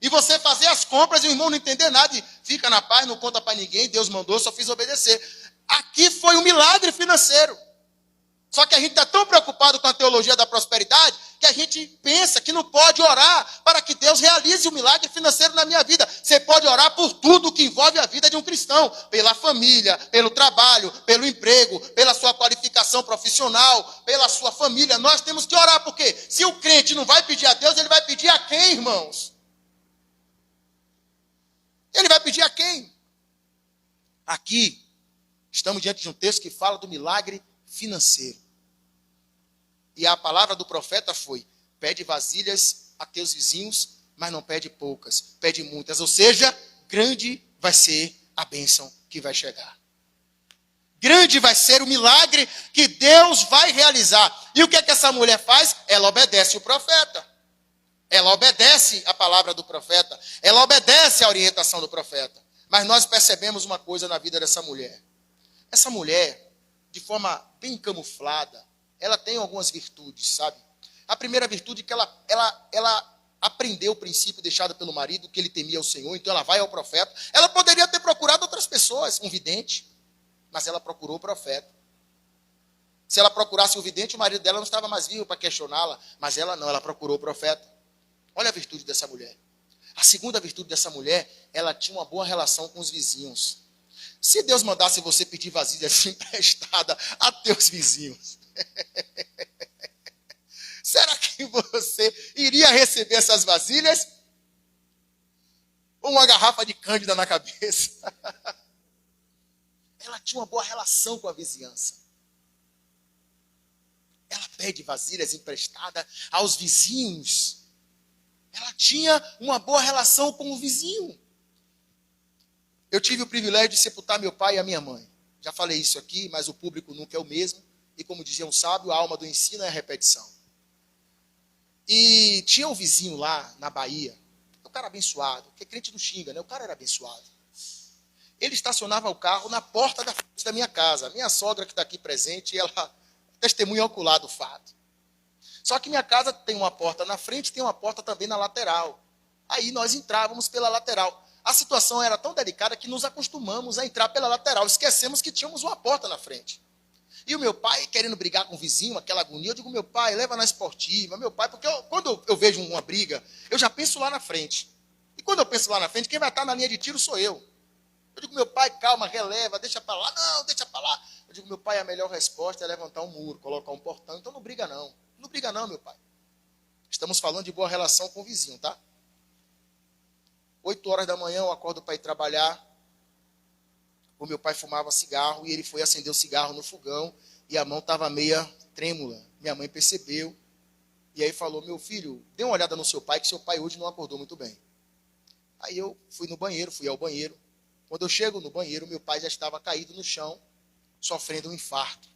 E você fazer as compras e o irmão não entender nada e fica na paz, não conta para ninguém, Deus mandou, só fiz obedecer. Aqui foi um milagre financeiro. Só que a gente está tão preocupado com a teologia da prosperidade que a gente pensa que não pode orar para que Deus realize o milagre financeiro na minha vida. Você pode orar por tudo que envolve a vida de um cristão. Pela família, pelo trabalho, pelo emprego, pela sua qualificação profissional, pela sua família. Nós temos que orar, porque se o crente não vai pedir a Deus, ele vai pedir a quem, irmãos? Ele vai pedir a quem? Aqui, estamos diante de um texto que fala do milagre financeiro. E a palavra do profeta foi, pede vasilhas a teus vizinhos, mas não pede poucas, pede muitas. Ou seja, grande vai ser a bênção que vai chegar. Grande vai ser o milagre que Deus vai realizar. E o que é que essa mulher faz? Ela obedece o profeta. Ela obedece a palavra do profeta. Ela obedece a orientação do profeta. Mas nós percebemos uma coisa na vida dessa mulher. Essa mulher, de forma bem camuflada, ela tem algumas virtudes, sabe? A primeira virtude é que ela aprendeu o princípio deixado pelo marido, que ele temia o Senhor, então ela vai ao profeta. Ela poderia ter procurado outras pessoas, um vidente, mas ela procurou o profeta. Se ela procurasse o vidente, o marido dela não estava mais vivo para questioná-la, mas ela não, ela procurou o profeta. Olha a virtude dessa mulher. A segunda virtude dessa mulher, ela tinha uma boa relação com os vizinhos. Se Deus mandasse você pedir vasilhas emprestadas a teus vizinhos, será que você iria receber essas vasilhas? Ou uma garrafa de cândida na cabeça? Ela tinha uma boa relação com a vizinhança. Ela pede vasilhas emprestadas aos vizinhos. Ela tinha uma boa relação com o vizinho. Eu tive o privilégio de sepultar meu pai e a minha mãe. Já falei isso aqui, mas o público nunca é o mesmo. E como dizia um sábio, a alma do ensino é a repetição. E tinha um vizinho lá na Bahia, um cara abençoado, porque crente não xinga, né? O cara era abençoado. Ele estacionava o carro na porta da minha casa. A minha sogra que está aqui presente, ela testemunha ocular do fato. Só que minha casa tem uma porta na frente, tem uma porta também na lateral. Aí nós entrávamos pela lateral. A situação era tão delicada que nos acostumamos a entrar pela lateral. Esquecemos que tínhamos uma porta na frente. E o meu pai, querendo brigar com o vizinho, aquela agonia, eu digo, meu pai, leva na esportiva, meu pai, porque quando eu vejo uma briga, eu já penso lá na frente. E quando eu penso lá na frente, quem vai estar na linha de tiro sou eu. Eu digo, meu pai, calma, releva, deixa para lá. Não, deixa para lá. Eu digo, meu pai, a melhor resposta é levantar um muro, colocar um portão. Então não briga não. Não briga não, meu pai. Estamos falando de boa relação com o vizinho, tá? 8 horas da manhã eu acordo para ir trabalhar. O meu pai fumava cigarro e ele foi acender o cigarro no fogão e a mão estava meia trêmula. Minha mãe percebeu e aí falou, meu filho, dê uma olhada no seu pai, que seu pai hoje não acordou muito bem. Aí eu fui ao banheiro. Quando eu chego no banheiro, meu pai já estava caído no chão, sofrendo um infarto.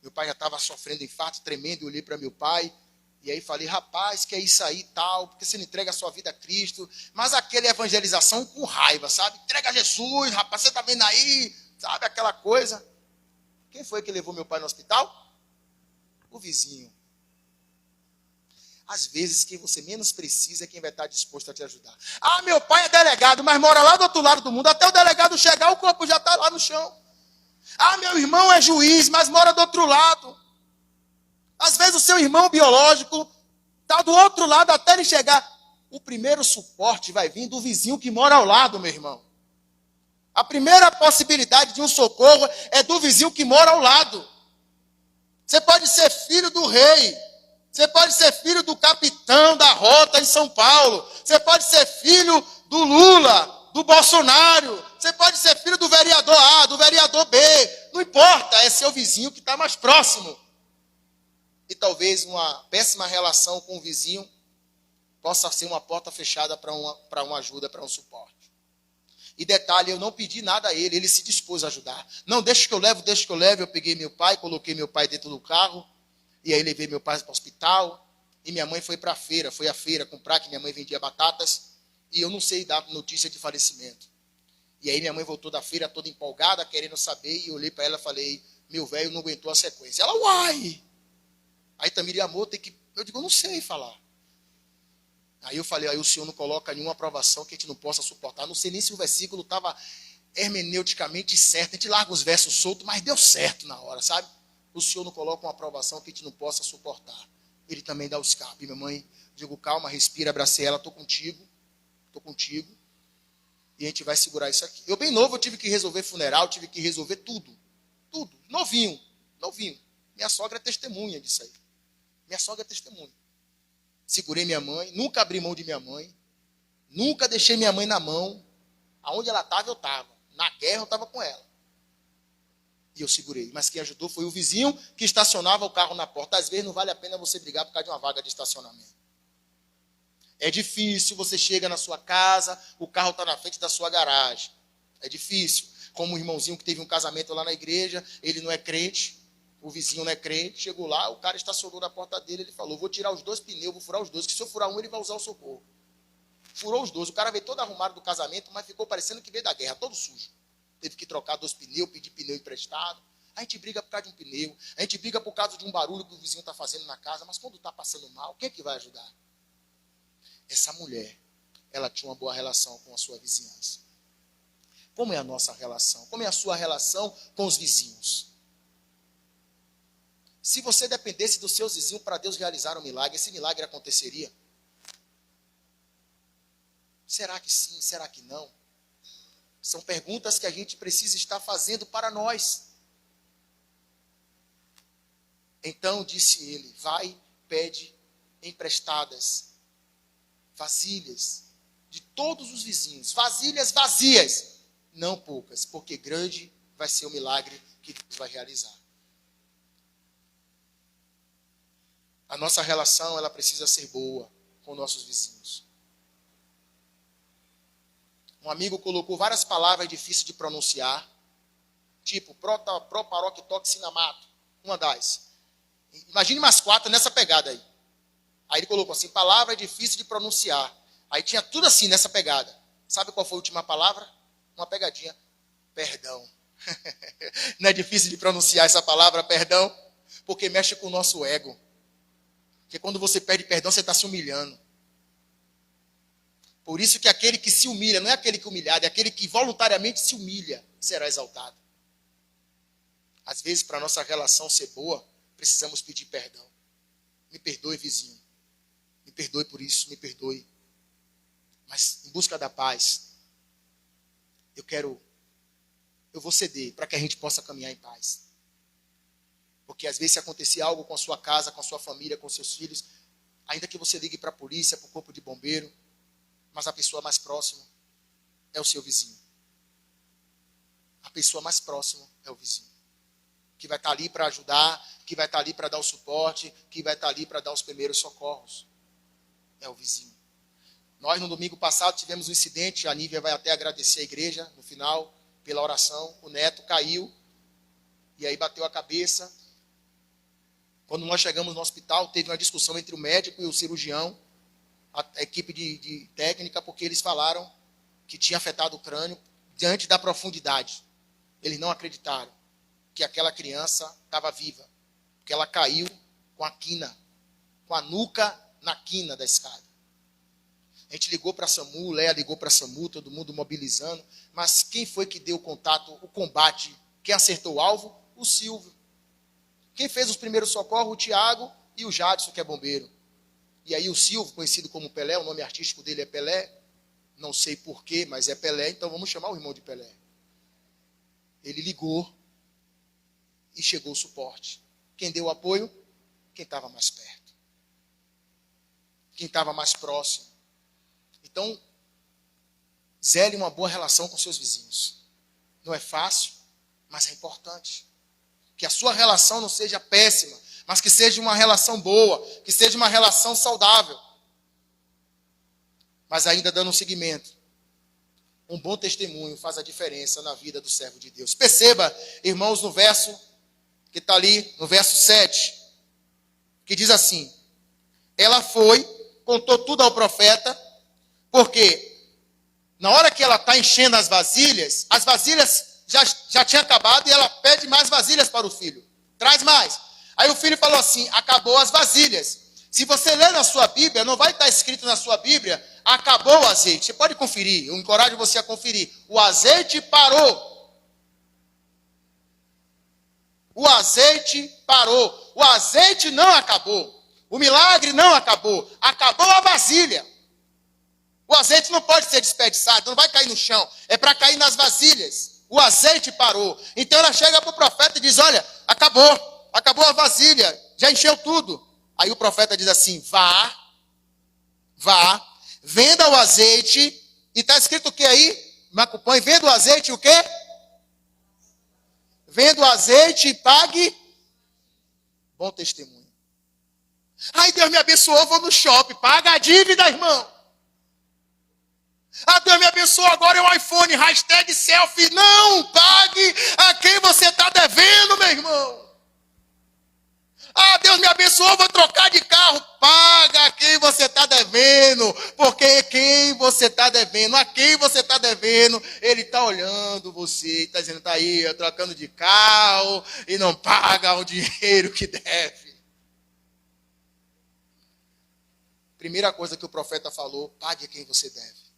Meu pai já estava sofrendo um infarto, tremendo, eu olhei para meu pai. E aí falei, rapaz, que é isso aí tal, porque você não entrega a sua vida a Cristo. Mas aquela evangelização com raiva, sabe? Entrega a Jesus, rapaz, você está vendo aí, sabe? Aquela coisa. Quem foi que levou meu pai no hospital? O vizinho. Às vezes, quem você menos precisa é quem vai estar disposto a te ajudar. Ah, meu pai é delegado, mas mora lá do outro lado do mundo. Até o delegado chegar, o corpo já está lá no chão. Ah, meu irmão é juiz, mas mora do outro lado. Às vezes o seu irmão biológico está do outro lado até ele chegar. O primeiro suporte vai vir do vizinho que mora ao lado, meu irmão. A primeira possibilidade de um socorro é do vizinho que mora ao lado. Você pode ser filho do rei. Você pode ser filho do capitão da rota em São Paulo. Você pode ser filho do Lula, do Bolsonaro. Você pode ser filho do vereador A, do vereador B. Não importa, é seu vizinho que está mais próximo. E talvez uma péssima relação com o vizinho possa ser uma porta fechada para uma ajuda, para um suporte. E detalhe, eu não pedi nada a ele, ele se dispôs a ajudar. Não, deixa que eu levo. Eu peguei meu pai, coloquei meu pai dentro do carro, e aí levei meu pai para o hospital, e minha mãe foi à feira comprar, que minha mãe vendia batatas, e eu não sei dar notícia de falecimento. E aí minha mãe voltou da feira toda empolgada, querendo saber, e eu olhei para ela e falei, meu velho não aguentou a sequência. Ela, uai! Aí Tamiri, amor, tem que... Eu digo, eu não sei falar. Aí eu falei, aí o senhor não coloca nenhuma aprovação que a gente não possa suportar. Não sei nem se o versículo estava hermeneuticamente certo. A gente larga os versos soltos, mas deu certo na hora, sabe? O senhor não coloca uma aprovação que a gente não possa suportar. Ele também dá o escape. Minha mãe, digo, calma, respira, abracei ela, estou contigo. E a gente vai segurar isso aqui. Eu bem novo, eu tive que resolver funeral, tive que resolver tudo. Tudo. Novinho. Minha sogra é testemunha disso aí. Minha sogra é testemunha. Segurei minha mãe, nunca abri mão de minha mãe, nunca deixei minha mãe na mão. Aonde ela estava, eu estava. Na guerra, eu estava com ela. E eu segurei. Mas quem ajudou foi o vizinho que estacionava o carro na porta. Às vezes não vale a pena você brigar por causa de uma vaga de estacionamento. É difícil, você chega na sua casa, o carro está na frente da sua garagem. É difícil. Como o irmãozinho que teve um casamento lá na igreja, ele não é crente. O vizinho não é crente, chegou lá, o cara estacionou na porta dele, ele falou, vou tirar os 2 pneus, vou furar os 2, que se eu furar um, ele vai usar o socorro. Furou os 2, o cara veio todo arrumado do casamento, mas ficou parecendo que veio da guerra, todo sujo. Teve que trocar 2 pneus, pedir pneu emprestado. A gente briga por causa de um pneu, a gente briga por causa de um barulho que o vizinho está fazendo na casa, mas quando está passando mal, quem é que vai ajudar? Essa mulher, ela tinha uma boa relação com a sua vizinhança. Como é a nossa relação? Como é a sua relação com os vizinhos? Se você dependesse dos seus vizinhos para Deus realizar um milagre, esse milagre aconteceria? Será que sim? Será que não? São perguntas que a gente precisa estar fazendo para nós. Então disse ele, vai, pede emprestadas vasilhas de todos os vizinhos, vasilhas vazias, não poucas, porque grande vai ser o milagre que Deus vai realizar. A nossa relação, ela precisa ser boa com nossos vizinhos. Um amigo colocou várias palavras difíceis de pronunciar, tipo proparoctoxinamato, uma das. Imagine umas 4 nessa pegada aí. Aí ele colocou assim, palavra difícil de pronunciar. Aí tinha tudo assim nessa pegada. Sabe qual foi a última palavra? Uma pegadinha. Perdão. Não é difícil de pronunciar essa palavra, perdão? Porque mexe com o nosso ego. Porque quando você pede perdão, você está se humilhando. Por isso que aquele que se humilha, não é aquele que é humilhado, é aquele que voluntariamente se humilha, será exaltado. Às vezes, para a nossa relação ser boa, precisamos pedir perdão. Me perdoe, vizinho. Me perdoe por isso, me perdoe. Mas em busca da paz, eu vou ceder para que a gente possa caminhar em paz. Porque às vezes se acontecer algo com a sua casa, com a sua família, com seus filhos, ainda que você ligue para a polícia, para o corpo de bombeiro, mas a pessoa mais próxima é o seu vizinho. A pessoa mais próxima é o vizinho. Que vai estar ali para ajudar, que vai estar ali para dar o suporte, que vai estar ali para dar os primeiros socorros. É o vizinho. Nós, no domingo passado, tivemos um incidente, a Nívia vai até agradecer a igreja, no final, pela oração. O neto caiu, e aí bateu a cabeça. Quando nós chegamos no hospital, teve uma discussão entre o médico e o cirurgião, a equipe de técnica, porque eles falaram que tinha afetado o crânio diante da profundidade. Eles não acreditaram que aquela criança estava viva, porque ela caiu com a quina, com a nuca na quina da escada. A gente ligou para a SAMU, Léa ligou para a SAMU, todo mundo mobilizando, mas quem foi que deu o contato, o combate? Quem acertou o alvo? O Silvio. Quem fez os primeiros socorros? O Tiago e o Jadson, que é bombeiro. E aí o Silvio, conhecido como Pelé, o nome artístico dele é Pelé, não sei porquê, mas é Pelé, então vamos chamar o irmão de Pelé. Ele ligou e chegou o suporte. Quem deu o apoio? Quem estava mais perto. Quem estava mais próximo. Então, zele uma boa relação com seus vizinhos. Não é fácil, mas é importante. Que a sua relação não seja péssima, mas que seja uma relação boa, que seja uma relação saudável. Mas ainda dando um seguimento. Um bom testemunho faz a diferença na vida do servo de Deus. Perceba, irmãos, no verso que está ali, no verso 7, que diz assim: ela foi, contou tudo ao profeta, porque na hora que ela está enchendo as vasilhas já tinha acabado e ela pede mais vasilhas para o filho. Traz mais. Aí o filho falou assim: acabou as vasilhas. Se você ler na sua Bíblia, não vai estar escrito na sua Bíblia, acabou o azeite. Você pode conferir, eu encorajo você a conferir. O azeite parou. O azeite parou. O azeite não acabou. O milagre não acabou. Acabou a vasilha. O azeite não pode ser desperdiçado, não vai cair no chão. É para cair nas vasilhas. O azeite parou. Então ela chega para o profeta e diz: olha, acabou a vasilha, já encheu tudo. Aí o profeta diz assim: vá, venda o azeite. E está escrito o que aí? Macupõe, venda o azeite e o quê? Venda o azeite e pague bom testemunho. Ai, Deus me abençoou, vou no shopping. Paga a dívida, irmão. Ah, Deus me abençoou, agora é um iPhone, hashtag selfie. Não, pague a quem você está devendo, meu irmão. Ah, Deus me abençoou, vou trocar de carro. Paga a quem você está devendo. Porque quem você está devendo, a quem você está devendo, ele está olhando você, está dizendo: está aí, eu trocando de carro e não paga o dinheiro que deve. Primeira coisa que o profeta falou: pague a quem você deve.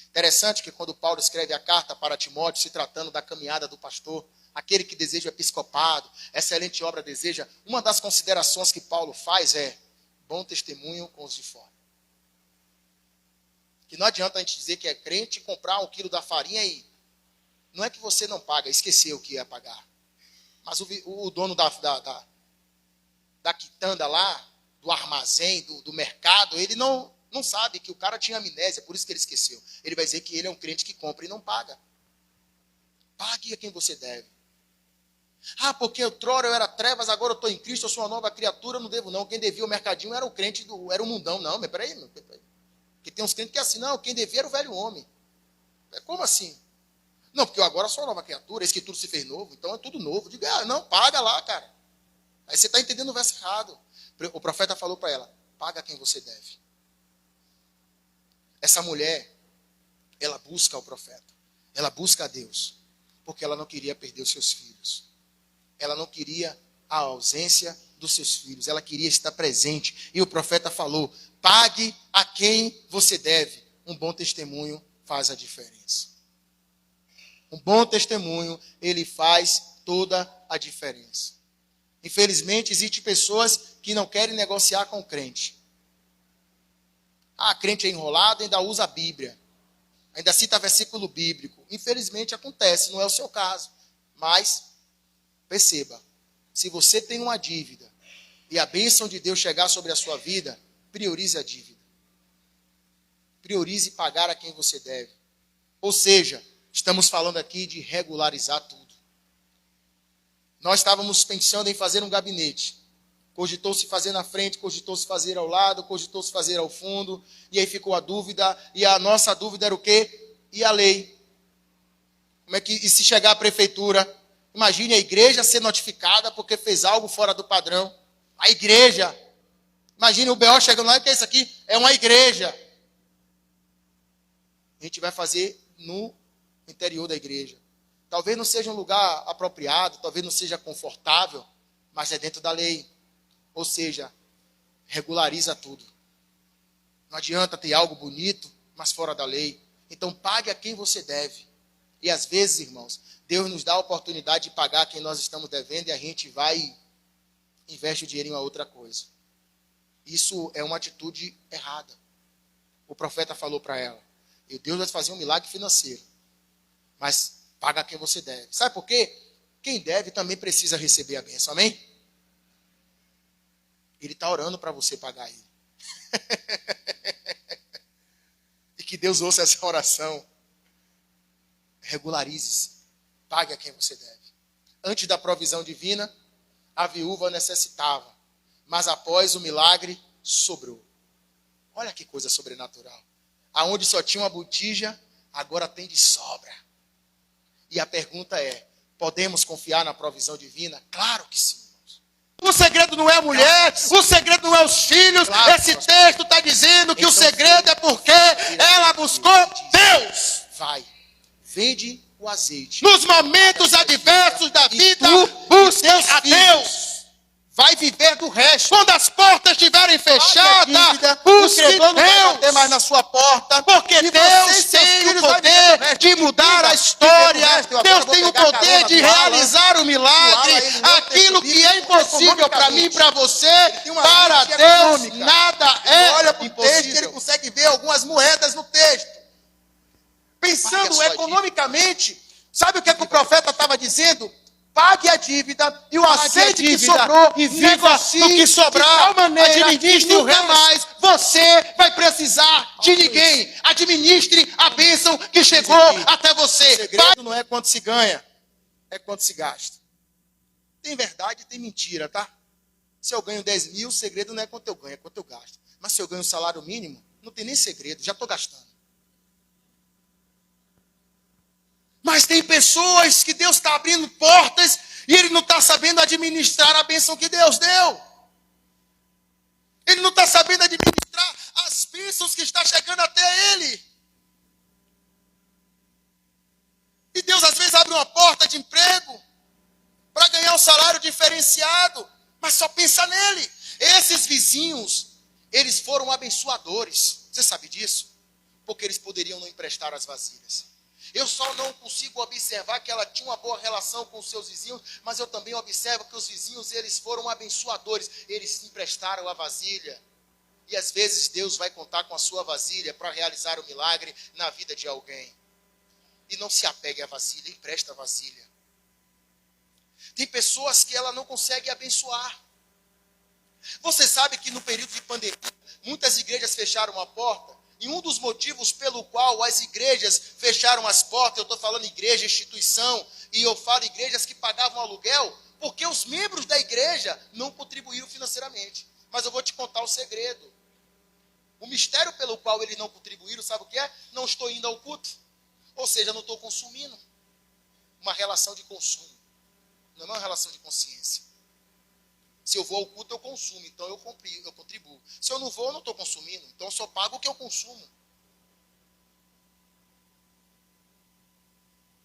Interessante que quando Paulo escreve a carta para Timóteo, se tratando da caminhada do pastor, aquele que deseja o episcopado, excelente obra deseja, uma das considerações que Paulo faz é bom testemunho com os de fora. Que não adianta a gente dizer que é crente e comprar 1 quilo da farinha e não é que você não paga, esqueceu o que ia pagar. Mas o dono da quitanda lá, do armazém, do mercado, ele não sabe que o cara tinha amnésia, por isso que ele esqueceu. Ele vai dizer que ele é um crente que compra e não paga. Pague a quem você deve. Ah, porque outrora eu era trevas, agora eu estou em Cristo, eu sou uma nova criatura, não devo não. Quem devia o mercadinho era o crente, era o mundão. Não, mas peraí. Porque tem uns crentes que é assim, não, quem devia era o velho homem. Como assim? Não, porque eu agora sou uma nova criatura, eis que tudo se fez novo, então é tudo novo. Diga, não, paga lá, cara. Aí você está entendendo o verso errado. O profeta falou para ela: paga quem você deve. Essa mulher, ela busca o profeta, ela busca a Deus, porque ela não queria perder os seus filhos. Ela não queria a ausência dos seus filhos. Ela queria estar presente. E o profeta falou: pague a quem você deve. Um bom testemunho faz a diferença. Um bom testemunho, ele faz toda a diferença. Infelizmente, existem pessoas que não querem negociar com o crente. Ah, crente é enrolado, ainda usa a Bíblia. Ainda cita versículo bíblico. Infelizmente acontece, não é o seu caso. Mas, perceba, se você tem uma dívida e a bênção de Deus chegar sobre a sua vida, priorize a dívida. Priorize pagar a quem você deve. Ou seja, estamos falando aqui de regularizar tudo. Nós estávamos pensando em fazer um gabinete. Cogitou-se fazer na frente, cogitou-se fazer ao lado, cogitou-se fazer ao fundo. E aí ficou a dúvida. E a nossa dúvida era o quê? E a lei? Como é que, e se chegar à prefeitura? Imagine a igreja ser notificada porque fez algo fora do padrão. A igreja. Imagine o BO chegando lá, o que é isso aqui? É uma igreja. A gente vai fazer no interior da igreja. Talvez não seja um lugar apropriado, talvez não seja confortável, mas é dentro da lei. Ou seja, regulariza tudo. Não adianta ter algo bonito, mas fora da lei. Então pague a quem você deve. E às vezes, irmãos, Deus nos dá a oportunidade de pagar a quem nós estamos devendo e a gente vai e investe o dinheiro em uma outra coisa. Isso é uma atitude errada. O profeta falou para ela: e Deus vai fazer um milagre financeiro, mas paga a quem você deve. Sabe por quê? Quem deve também precisa receber a bênção, amém? Ele está orando para você pagar ele. E que Deus ouça essa oração. Regularize-se. Pague a quem você deve. Antes da provisão divina, a viúva necessitava. Mas após o milagre, sobrou. Olha que coisa sobrenatural. Aonde só tinha uma botija, agora tem de sobra. E a pergunta é: podemos confiar na provisão divina? Claro que sim. O segredo não é a mulher, o segredo não é os filhos. Claro, esse texto está dizendo que então, o segredo é porque ela buscou Deus. Vai, vende o azeite. Nos momentos adversos da vida, busque a Deus. Vai viver do resto. Quando as portas estiverem fechadas, busque Deus. Não vai bater mais na sua porta, porque Deus tem o poder de mudar a história. Deus tem o poder de realizar o milagre. Aquilo que é impossível para mim e para você, para Deus nada é impossível. Ele consegue ver algumas moedas no texto. Pensando economicamente, sabe o que o profeta estava dizendo? Pague a dívida e o azeite que sobrou, e negocie o que sobrar, de tal maneira que nunca mais você vai precisar de ninguém. Administre a bênção que chegou até você. O segredo não é quanto se ganha, é quanto se gasta. Tem verdade e tem mentira, tá? Se eu ganho 10 mil, o segredo não é quanto eu ganho, é quanto eu gasto. Mas se eu ganho um salário mínimo, não tem nem segredo, já estou gastando. Mas tem pessoas que Deus está abrindo portas e ele não está sabendo administrar a bênção que Deus deu. Ele não está sabendo administrar as bênçãos que estão chegando até ele. E Deus às vezes abre uma porta de emprego para ganhar um salário diferenciado, mas só pensa nele. Esses vizinhos, eles foram abençoadores. Você sabe disso? Porque eles poderiam não emprestar as vasilhas. Eu só não consigo observar que ela tinha uma boa relação com os seus vizinhos, mas eu também observo que os vizinhos, eles foram abençoadores. Eles emprestaram a vasilha. E às vezes Deus vai contar com a sua vasilha para realizar o milagre na vida de alguém. E não se apegue à vasilha, empresta a vasilha. Tem pessoas que ela não consegue abençoar. Você sabe que no período de pandemia, muitas igrejas fecharam a porta. E um dos motivos pelo qual as igrejas fecharam as portas, eu estou falando igreja, instituição, e eu falo igrejas que pagavam aluguel, porque os membros da igreja não contribuíram financeiramente. Mas eu vou te contar o segredo. O mistério pelo qual eles não contribuíram, sabe o que é? Não estou indo ao culto. Ou seja, não estou consumindo. Uma relação de consumo. Não é uma relação de consciência. Se eu vou ao culto, eu consumo, então eu contribuo. Se eu não vou, eu não estou consumindo, então eu só pago o que eu consumo.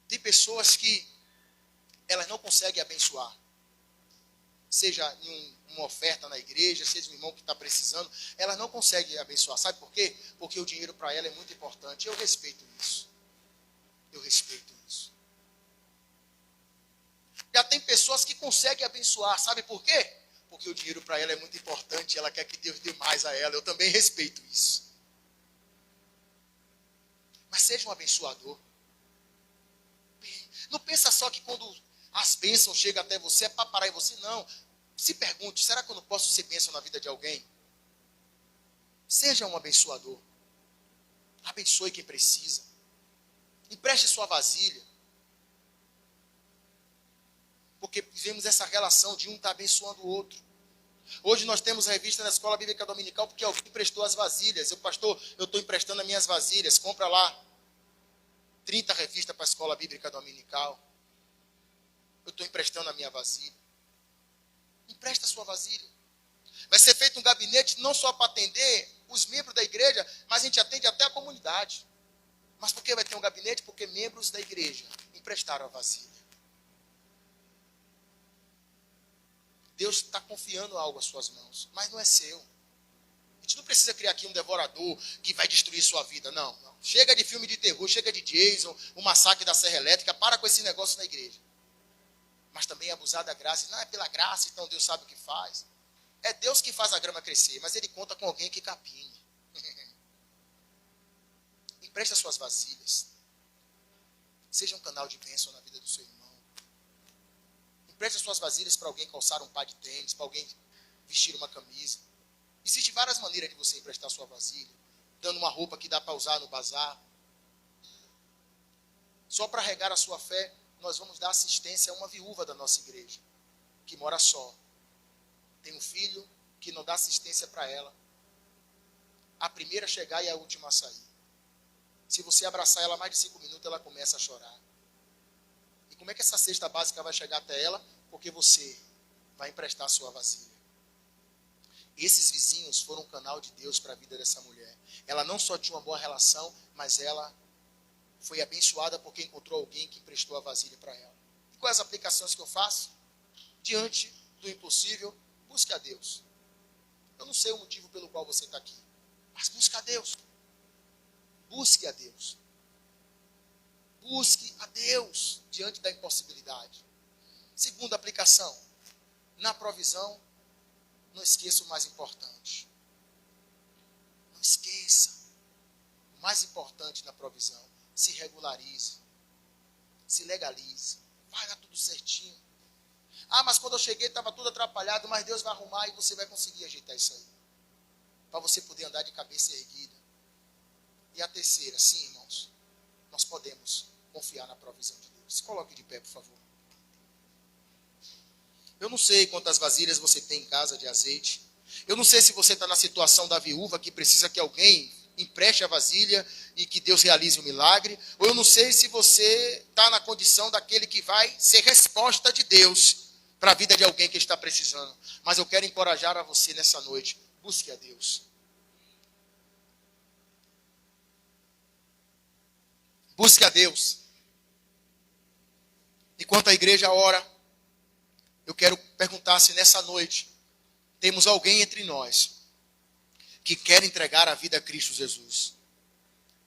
Tem pessoas que elas não conseguem abençoar. seja em uma oferta na igreja, seja um irmão que está precisando, elas não conseguem abençoar. Sabe por quê? Porque o dinheiro para ela é muito importante. Eu respeito isso. Eu respeito isso. Já tem pessoas que conseguem abençoar. Sabe por quê? Porque o dinheiro para ela é muito importante. Ela quer que Deus dê mais a ela. Eu também respeito isso. Mas seja um abençoador. Não pensa só que quando as bênçãos chegam até você é para parar em você. Não. Se pergunte, será que eu não posso ser bênção na vida de alguém? Seja um abençoador. Abençoe quem precisa. Empreste sua vasilha. Porque vivemos essa relação de um estar abençoando o outro. Hoje nós temos a revista da Escola Bíblica Dominical porque alguém emprestou as vasilhas. Pastor, eu estou emprestando as minhas vasilhas. Compra lá 30 revistas para a Escola Bíblica Dominical. Eu estou emprestando a minha vasilha. Empresta a sua vasilha. Vai ser feito um gabinete não só para atender os membros da igreja, mas a gente atende até a comunidade. Mas por que vai ter um gabinete? Porque membros da igreja emprestaram a vasilha. Deus está confiando algo às suas mãos, mas não é seu. A gente não precisa criar aqui um devorador que vai destruir sua vida, não. Chega de filme de terror, chega de Jason, o massacre da Serra Elétrica, para com esse negócio na igreja. Mas também abusar da graça, não é pela graça, então Deus sabe o que faz. É Deus que faz a grama crescer, mas Ele conta com alguém que capine. Empreste as suas vasilhas. Seja um canal de bênção na vida do seu irmão. Empreste as suas vasilhas para alguém calçar um par de tênis, para alguém vestir uma camisa. Existem várias maneiras de você emprestar sua vasilha. Dando uma roupa que dá para usar no bazar. Só para regar a sua fé, nós vamos dar assistência a uma viúva da nossa igreja, que mora só. Tem um filho que não dá assistência para ela. A primeira a chegar e a última a sair. Se você abraçar ela mais de 5 minutos, ela começa a chorar. E como é que essa cesta básica vai chegar até ela? Porque você vai emprestar a sua vasilha. Esses vizinhos foram um canal de Deus para a vida dessa mulher. Ela não só tinha uma boa relação, mas ela foi abençoada porque encontrou alguém que emprestou a vasilha para ela. E quais as aplicações que eu faço? Diante do impossível, busque a Deus. Eu não sei o motivo pelo qual você está aqui, mas busque a Deus. Busque a Deus. Busque a Deus diante da impossibilidade. Segunda aplicação, na provisão, não esqueça o mais importante. Não esqueça. O mais importante na provisão, se regularize. Se legalize. Vai dar tudo certinho. Ah, mas quando eu cheguei estava tudo atrapalhado, mas Deus vai arrumar e você vai conseguir ajeitar isso aí. Para você poder andar de cabeça erguida. E a terceira, sim, irmãos, nós podemos confiar na provisão de Deus. Se coloque de pé, por favor. Eu não sei quantas vasilhas você tem em casa de azeite. Eu não sei se você está na situação da viúva que precisa que alguém empreste a vasilha e que Deus realize o milagre. Ou eu não sei se você está na condição daquele que vai ser resposta de Deus para a vida de alguém que está precisando. Mas eu quero encorajar a você nessa noite. Busque a Deus. Busque a Deus. Enquanto a igreja ora, eu quero perguntar se nessa noite temos alguém entre nós que quer entregar a vida a Cristo Jesus.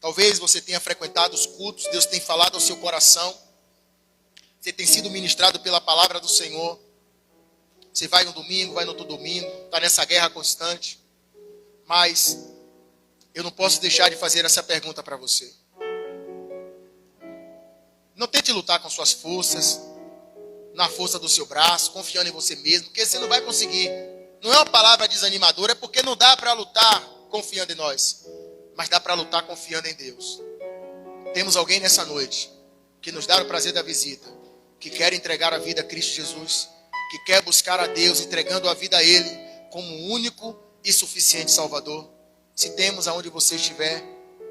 Talvez você tenha frequentado os cultos, Deus tem falado ao seu coração, você tem sido ministrado pela palavra do Senhor. Você vai no domingo, vai no outro domingo, está nessa guerra constante. Mas eu não posso deixar de fazer essa pergunta para você. Não tente lutar com suas forças, na força do seu braço, confiando em você mesmo, porque você não vai conseguir. Não é uma palavra desanimadora, é porque não dá para lutar confiando em nós, mas dá para lutar confiando em Deus. Temos alguém nessa noite que nos dá o prazer da visita, que quer entregar a vida a Cristo Jesus, que quer buscar a Deus, entregando a vida a Ele como o único e suficiente Salvador. Se temos aonde você estiver,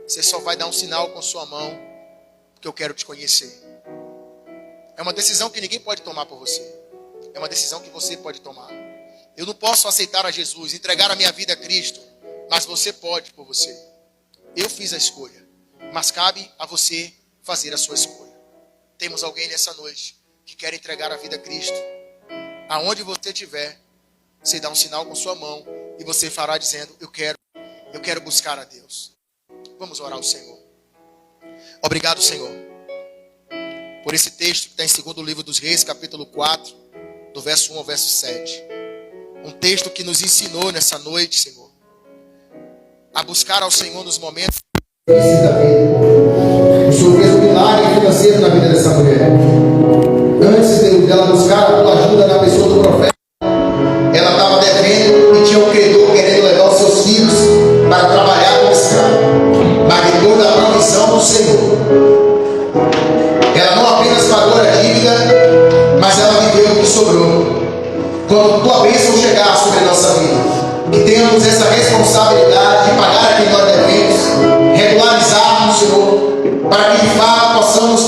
você só vai dar um sinal com sua mão, porque eu quero te conhecer. É uma decisão que ninguém pode tomar por você. É uma decisão que você pode tomar. Eu não posso aceitar a Jesus, entregar a minha vida a Cristo, mas você pode por você. Eu fiz a escolha, mas cabe a você fazer a sua escolha. Temos alguém nessa noite que quer entregar a vida a Cristo. aonde você estiver, você dá um sinal com sua mão e você fará dizendo: eu quero buscar a Deus. Vamos orar ao Senhor. Obrigado, Senhor, por esse texto que está em 2º livro dos Reis, capítulo 4, do verso 1 ao verso 7. Um texto que nos ensinou nessa noite, Senhor, a buscar ao Senhor nos momentos difíceis da vida. O Senhor fez um milagre financeiro na vida dessa mulher. Antes dela buscar a tua ajuda na pessoa do profeta, ela estava devendo e tinha um credor querendo levar os seus filhos para trabalhar como escravo. Mas depois da provisão do Senhor, ela não apenas pagou a dívida, mas ela viveu o que sobrou. Quando tua bênção chegar sobre a nossa vida, que tenhamos essa responsabilidade de pagar aquilo que nós devemos, regularizarmos, Senhor, para que de fato possamos